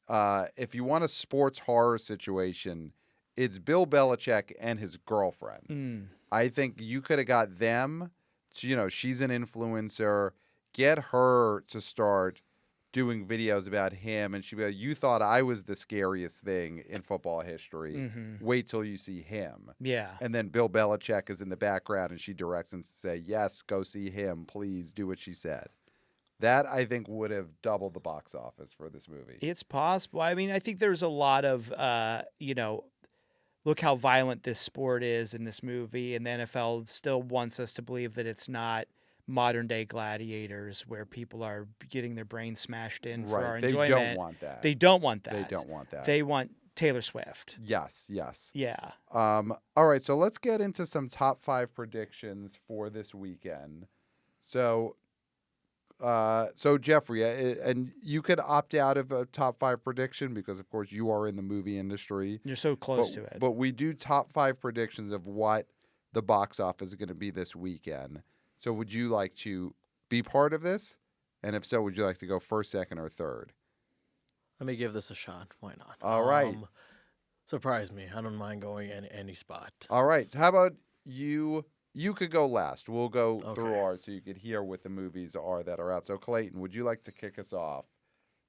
If you want a sports horror situation, it's Bill Belichick and his girlfriend. I think you could have got them. She's an influencer. Get her to start doing videos about him, and she'd be like, you thought I was the scariest thing in football history. Mm-hmm. Wait till you see him. Yeah. And then Bill Belichick is in the background, and she directs him to say, yes, go see him. Please do what she said. That, I think, would have doubled the box office for this movie. It's possible. I mean, I think there's a lot of, look how violent this sport is in this movie, and the NFL still wants us to believe that it's not modern day gladiators where people are getting their brains smashed in for our enjoyment. They don't want that. They don't want that. They don't want that. They want Taylor Swift. Yes. Yeah. All right, so let's get into some top 5 predictions for this weekend. So Jeffrey, and you could opt out of a top 5 prediction because, of course, you are in the movie industry. You're so close to it. But we do top 5 predictions of what the box office is going to be this weekend. So would you like to be part of this? And if so, would you like to go first, second, or third? Let me give this a shot. Why not? All right. Surprise me. I don't mind going in any spot. All right. How about you? You could go last. We'll go through ours so you could hear what the movies are that are out. So, Clayton, would you like to kick us off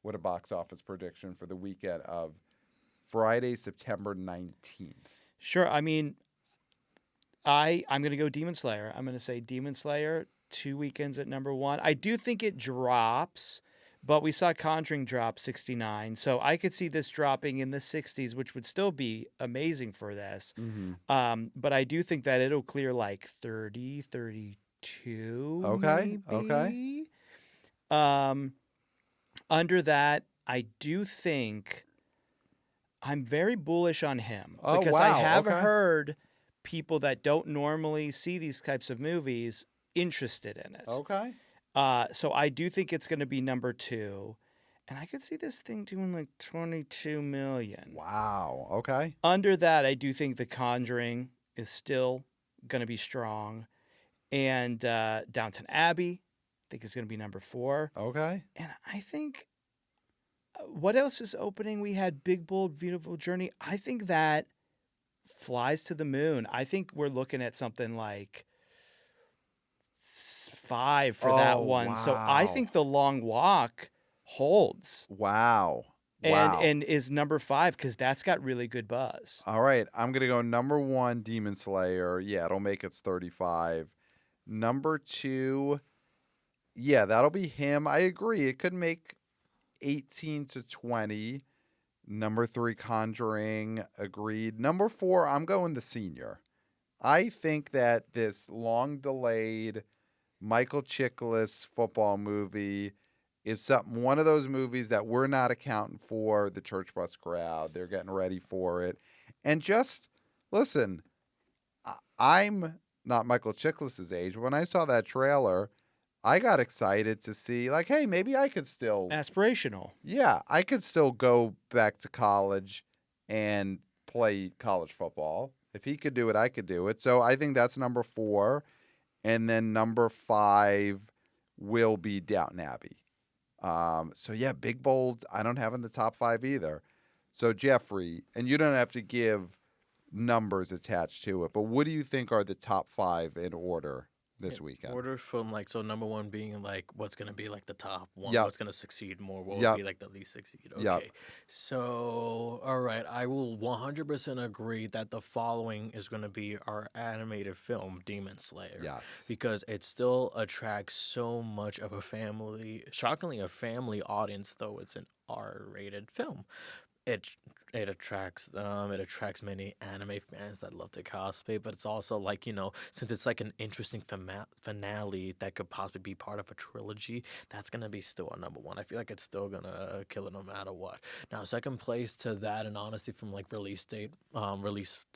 with a box office prediction for the weekend of Friday, September 19th? Sure. I mean, I'm going to go Demon Slayer. I'm going to say Demon Slayer, 2 weekends at number 1. I do think it drops, but we saw Conjuring drop 69. So I could see this dropping in the 60s, which would still be amazing for this. Mm-hmm. But I do think that it'll clear like 30, 32. Okay. Maybe. Okay. Under that, I do think I'm very bullish on him Oh, because I wow, have okay. heard people that don't normally see these types of movies interested in it. Okay. So I do think it's going to be number 2, and I could see this thing doing like 22 million. Wow. Okay. Under that, I do think The Conjuring is still going to be strong, and Downton Abbey, I think is going to be number 4. Okay. And I think what else is opening? We had Big Bold Beautiful Journey. I think that flies to the moon. I think we're looking at something like 5 for that Oh, one. So I wow. think The Long Walk holds Wow. and Wow. and is number 5 because that's got really good buzz. All right. I'm going to go number 1, Demon Slayer. Yeah, it'll make its 35. Number 2, yeah, that'll be him. I agree. It could make 18 to 20. Number 3, Conjuring. Agreed. Number 4, I'm going The Senior. I think that this long-delayed Michael Chiklis football movie is one of those movies that we're not accounting for. The church bus crowd, they're getting ready for it. And just, listen, I'm not Michael Chiklis' age. When I saw that trailer, I got excited to see, like, hey, maybe I could still... Aspirational. Yeah, I could still go back to college and play college football. If he could do it, I could do it. So I think that's number 4. And then number 5 will be Downton Abbey. So yeah, Big Bold, I don't have in the top 5 either. So Jeffrey, and you don't have to give numbers attached to it, but what do you think are the top 5 in order this weekend? Order from like, so number 1 being like what's gonna be like the top one, Yep. what's gonna succeed more, what Yep. would be like the least succeed. Okay. Yep. So all right, I will 100% agree that the following is gonna be our animated film, Demon Slayer. Yes. Because it still attracts so much of a family, shockingly a family audience, though it's an R-rated film. It attracts many anime fans that love to cosplay, but it's also like, since it's like an interesting finale that could possibly be part of a trilogy, that's gonna be still a number 1. I feel like it's still gonna kill it no matter what. Now, second place to that, and honestly from like release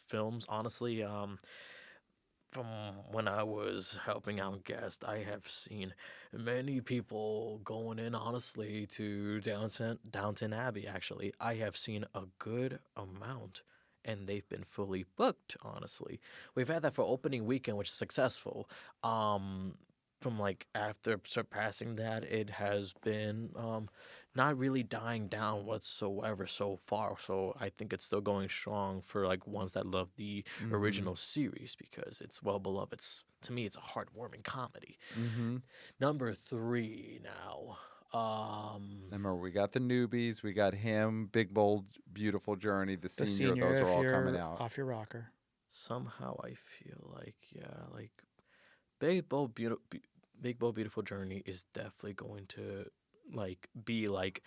films, honestly, from when I was helping out guests, I have seen many people going in, honestly, to Downton Abbey, actually. I have seen a good amount, and they've been fully booked, honestly. We've had that for opening weekend, which is successful. From like after surpassing that, it has been not really dying down whatsoever so far. So I think it's still going strong for like ones that love the original series because it's well beloved. To me, it's a heartwarming comedy. Mm-hmm. Number 3 now. Remember, we got the newbies, we got him, Big Bold Beautiful Journey, the senior. Those if are all you're coming out. off your rocker. Somehow I feel like, like Big Bold Beautiful Journey is definitely going to like be like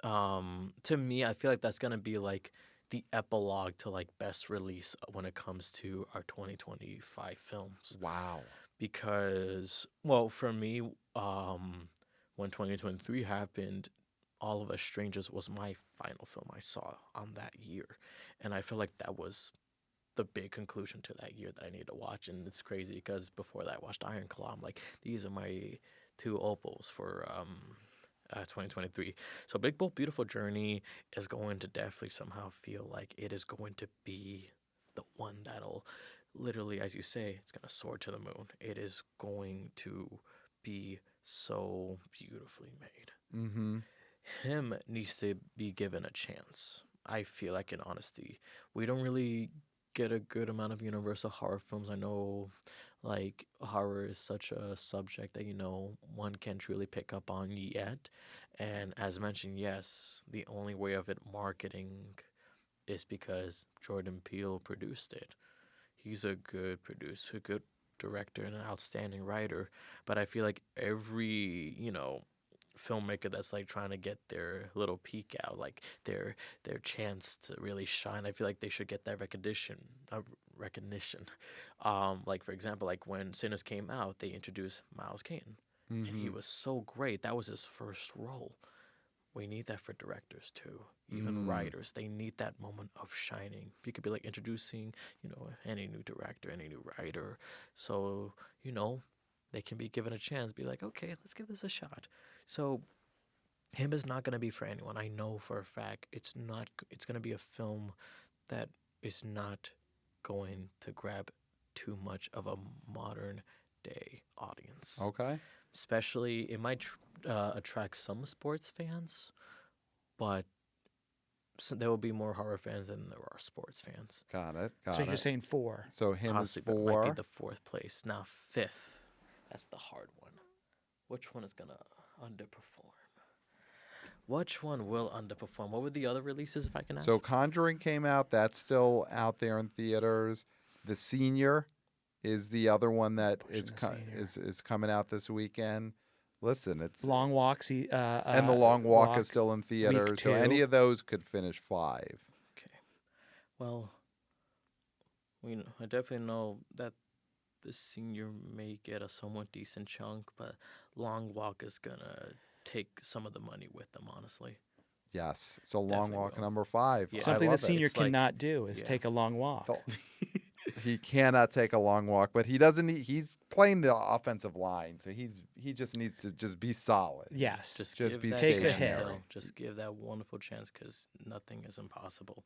to me, I feel like that's gonna be like the epilogue to like best release when it comes to our 2025 films. Wow. Because, well, for me, when 2023 happened, All of Us Strangers was my final film I saw on that year, and I feel like that was the big conclusion to that year that I need to watch. And it's crazy because before that I watched Iron Claw. I'm like, these are my 2 opals for 2023. So Big Bold Beautiful Journey is going to definitely somehow feel like it is going to be the one that'll literally, as you say, it's going to soar to the moon. It is going to be so beautifully made. Mm-hmm. Him needs to be given a chance. I feel like, in honesty, we don't really get a good amount of Universal horror films. I know, like, horror is such a subject that, one can't truly pick up on yet. And as mentioned, yes, the only way of it marketing is because Jordan Peele produced it. He's a good producer, a good director, and an outstanding writer. But I feel like every, filmmaker that's like trying to get their little peek out, like their chance to really shine, I feel like they should get that recognition. Like, for example, like when Sinners came out, they introduced Miles Kane, and he was so great. That was his first role. we need that for directors too. Even writers, they need that moment of shining. You could be like introducing, any new director, any new writer. So, they can be given a chance, be like, okay, let's give this a shot. So him is not going to be for anyone. I know for a fact it's going to be a film that is not going to grab too much of a modern day audience. Okay. Especially, it might attract some sports fans, but there will be more horror fans than there are sports fans. Got it. So you're saying 4. So him Possibly, is but might 4. be the 4th place. Now 5th, that's the hard one. Which one is gonna underperform? Which one will underperform? What were the other releases, if I can ask? So Conjuring came out. That's still out there in theaters. The Senior is the other one that is coming out this weekend. Listen, it's Long Walk. and The Long Walk is still in theaters. So 2. any of those could finish 5. Okay. Well, I definitely know that the Senior may get a somewhat decent chunk, but Long Walk is gonna take some of the money with them, honestly. Yes. So Long Definitely Walk will. number 5. Yeah. I Something the love it. Senior It's like- cannot do is yeah. take a long walk. He cannot take a long walk, but he doesn't. He's playing the offensive line, so he just needs to just be solid. Yes. Just give be that Take a chance, hit. though. Just give that wonderful chance, because nothing is impossible.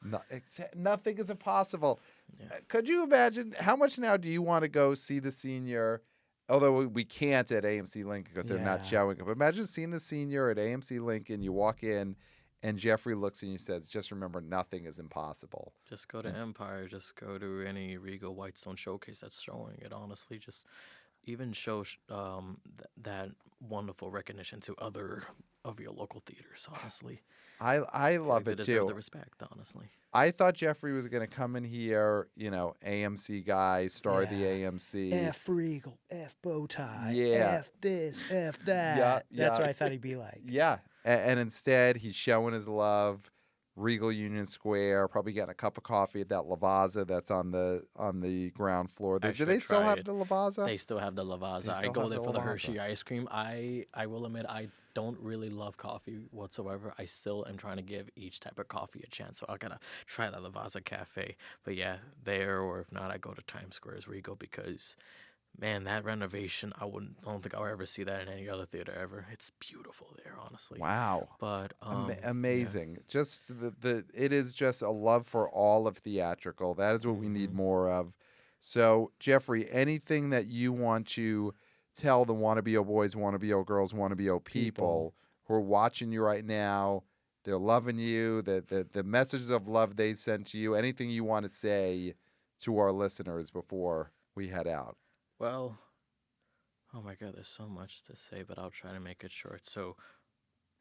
Nothing is impossible. Yeah. Could you imagine how much now do you want to go see the Senior? Although we can't at AMC Lincoln because they're not Yeah. showing it. But imagine seeing the Senior at AMC Lincoln. You walk in, and Jeffrey looks and you says, "Just remember, nothing is impossible." Just go to Empire. Just go to any Regal Whitestone showcase that's showing it. Honestly, just even show that wonderful recognition to other of your local theaters. Honestly, I love they it deserve too. the respect. Honestly, I thought Jeffrey was going to come in here, AMC guy, star of the Yeah. AMC. F Regal, F bow tie, Yeah. F this, F that. Yeah, That's yeah. what I thought he'd be like. Yeah, and instead he's showing his love. Regal Union Square, probably getting a cup of coffee at that Lavazza that's on the ground floor. Do Actually they still have tried. the Lavazza? they still have the Lavazza. I still go have there the for the Lavazza. Hershey ice cream. I will admit I don't really love coffee whatsoever. I still am trying to give each type of coffee a chance, so I gotta try the Lavazza Cafe. But yeah, there, or if not, I go to Times Square's Regal, because man, that renovation, I don't think I'll ever see that in any other theater ever. It's beautiful there, honestly. Wow. But Amazing. Just it is just a love for all of theatrical. That is what we need more of. So, Jeffrey, anything that you want to tell the Wannabe Boys, Wannabe Girls, Wannabe people who are watching you right now, they're loving you, the messages of love they sent to you, anything you want to say to our listeners before we head out? Well, oh my God, there's so much to say, but I'll try to make it short. So,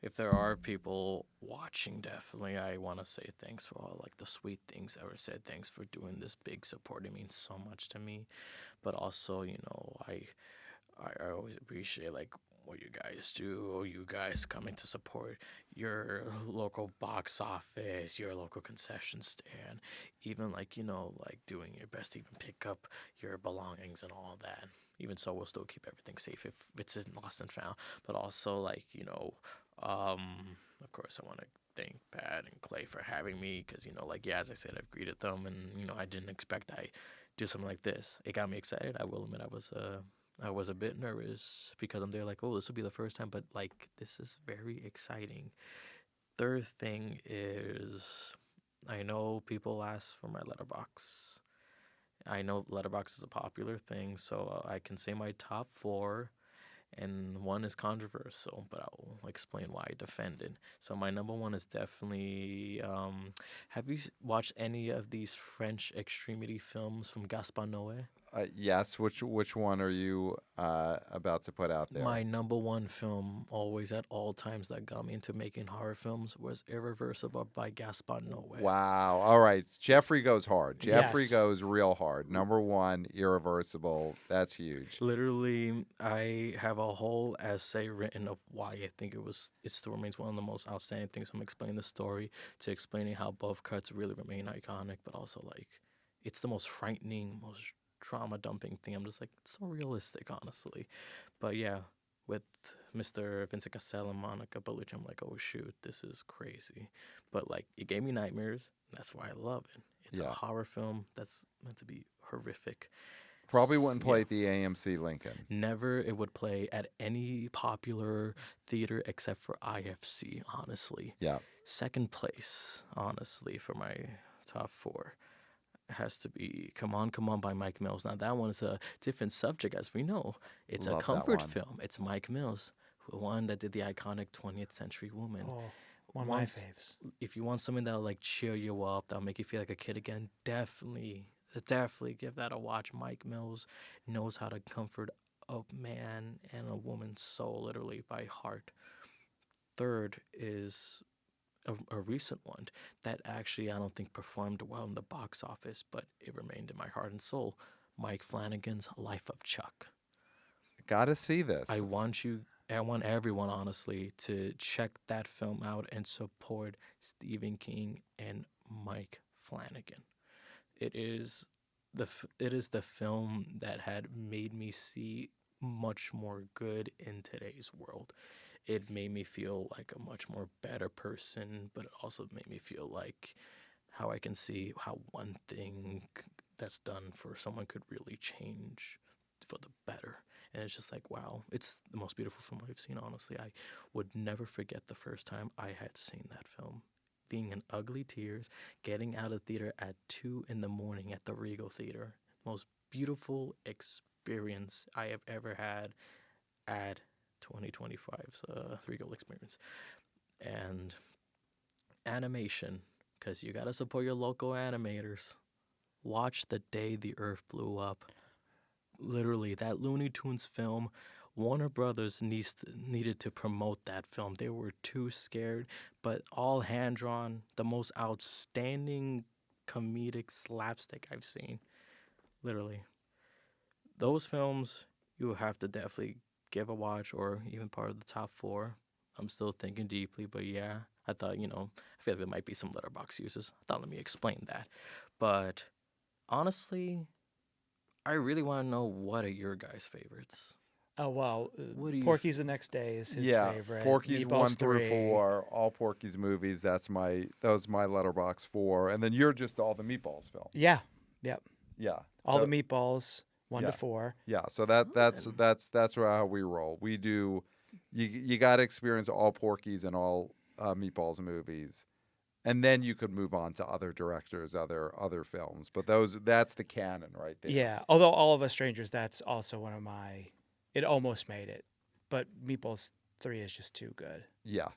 if there are people watching, definitely I want to say thanks for all the sweet things that were said. Thanks for doing this big support. It means so much to me. But also, I always appreciate what you guys do, you guys coming to support your local box office, your local concession stand, even doing your best to even pick up your belongings and all that. Even so, we'll still keep everything safe if it's lost and found. But also, of course, I want to thank Pat and Clay for having me, because, as I said, I've greeted them, and, I didn't expect I'd do something like this. It got me excited. I will admit I was a bit nervous, because I'm there oh, this will be the first time, but this is very exciting. Third thing is, I know people ask for my letterbox. I know letterbox is a popular thing, so I can say my top 4, and one is controversial, but I'll explain why I defend it. So my number 1 is definitely, have you watched any of these French extremity films from Gaspar Noé? Yes. Which one are you about to put out there? My number 1 film, always at all times, that got me into making horror films was Irreversible by Gaspar Noé. Wow. All right. Jeffrey goes hard. Jeffrey Yes. goes real hard. Number 1, Irreversible. That's huge. Literally, I have a whole essay written of why I think it still remains one of the most outstanding things, from explaining the story to explaining how both cuts really remain iconic, but also it's the most frightening, most trauma dumping thing. I'm just it's so realistic, honestly. But yeah, with Mr. Vincent Cassel and Monica Bellucci. I'm like, oh shoot, this is crazy. But like, it gave me nightmares. That's why I love it. It's a horror film that's meant to be horrific. Probably wouldn't play at the AMC Lincoln. Never. It would play at any popular theater except for IFC, honestly. Yeah. Second place, honestly, for my top 4 has to be Come On, Come On by Mike Mills. Now, that one's a different subject, as we know. It's Love a that comfort one. film. It's Mike Mills, the one that did the iconic 20th Century Woman. Oh, one of my faves. If you want something that'll like cheer you up, that'll make you feel like a kid again, definitely give that a watch. Mike Mills knows how to comfort a man and a woman's soul, literally by heart. Third is a recent one that actually I don't think performed well in the box office, but it remained in my heart and soul. Mike Flanagan's Life of Chuck. Gotta see this. I want everyone, honestly, to check that film out and support Stephen King and Mike Flanagan. It is the film that had made me see much more good in today's world. It made me feel like a much more better person, but it also made me feel like how I can see how one thing that's done for someone could really change for the better. And it's just like, wow, it's the most beautiful film I've seen, honestly. I would never forget the first time I had seen that film. Being in ugly tears, getting out of theater at 2 a.m. at the Regal Theater. Most beautiful experience I have ever had at 2025's Regal experience. And animation, because you got to support your local animators. Watch The Day the Earth Blew Up. Literally, that Looney Tunes film, Warner Brothers needed to promote that film. They were too scared, but all hand-drawn, the most outstanding comedic slapstick I've seen. Literally. Those films, you have to definitely give a watch or even part of the top 4. I'm still thinking deeply, but yeah, I thought, I feel like there might be some Letterboxd users. I thought, let me explain that. But honestly, I really want to know, what are your guys' favorites? Oh, well, What do you Porky's the Next Day is his favorite. Porky's Meatballs 1 through 3. 4, all Porky's movies. Those my Letterboxd 4, and then you're just all the Meatballs film. Yeah. Yep. Yeah, All the Meatballs, 1 to 4. Yeah, so that's how we roll. We do. You got to experience all Porky's and all Meatballs movies, and then you could move on to other directors, other films. But that's the canon right there. Yeah. Although All of Us Strangers, that's also one of my. It almost made it, but Meatballs 3 is just too good. Yeah.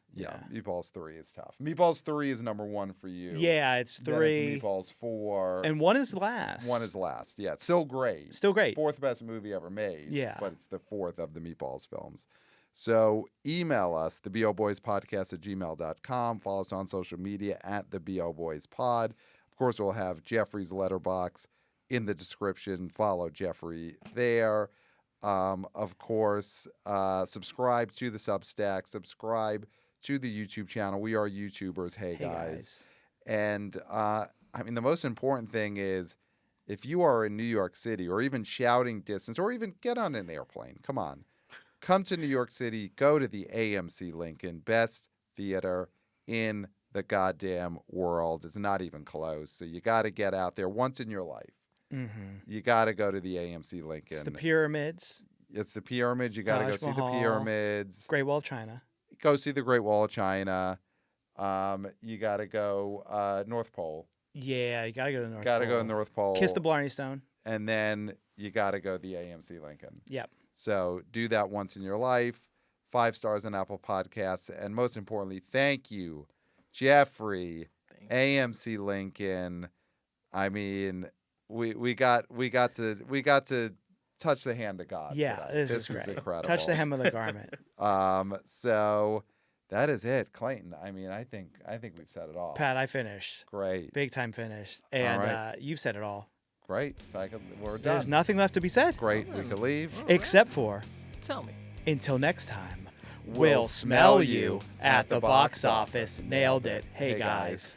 Meatballs 3 is tough. Meatballs 3 is number 1 for you. Yeah, it's 3. Then it's Meatballs 4. And 1 is last. 1 is last. Yeah, it's still great. Still great. 4th best movie ever made. Yeah. But it's the 4th of the Meatballs films. So email us, theboboyspodcast@gmail.com. Follow us on social media at theboboyspod. Of course, we'll have Jeffrey's letterbox in the description. Follow Jeffrey there. Of course, subscribe to the Substack. Subscribe to the YouTube channel. We are YouTubers. Hey guys. And the most important thing is, if you are in New York City or even shouting distance or even get on an airplane, come on. Come to New York City. Go to the AMC Lincoln. Best theater in the goddamn world. It's not even close. So you got to get out there once in your life. Mm-hmm. You got to go to the AMC Lincoln. It's the pyramids. It's the pyramids. You got to go see the pyramids. Great Wall of China. Go see the Great Wall of China. You got to go North Pole. Yeah, you got to go to North Pole. Got to go to North Pole. Kiss the Blarney Stone. And then you got to go to the AMC Lincoln. Yep. So do that once in your life. 5 stars on Apple Podcasts. And most importantly, thank you, Jeffrey, AMC Lincoln. I mean, we got to touch the hand of God. Yeah, today. this is great. Incredible. Touch the hem of the garment. So that is it, Clayton. I mean, I think we've said it all. Pat, I finished. Great. Big time finished. And right. You've said it all. Great. So we're done. There's nothing left to be said. Great. We can leave. Except for, tell me. Until next time, we'll smell you at the box office. Nailed it. Hey guys.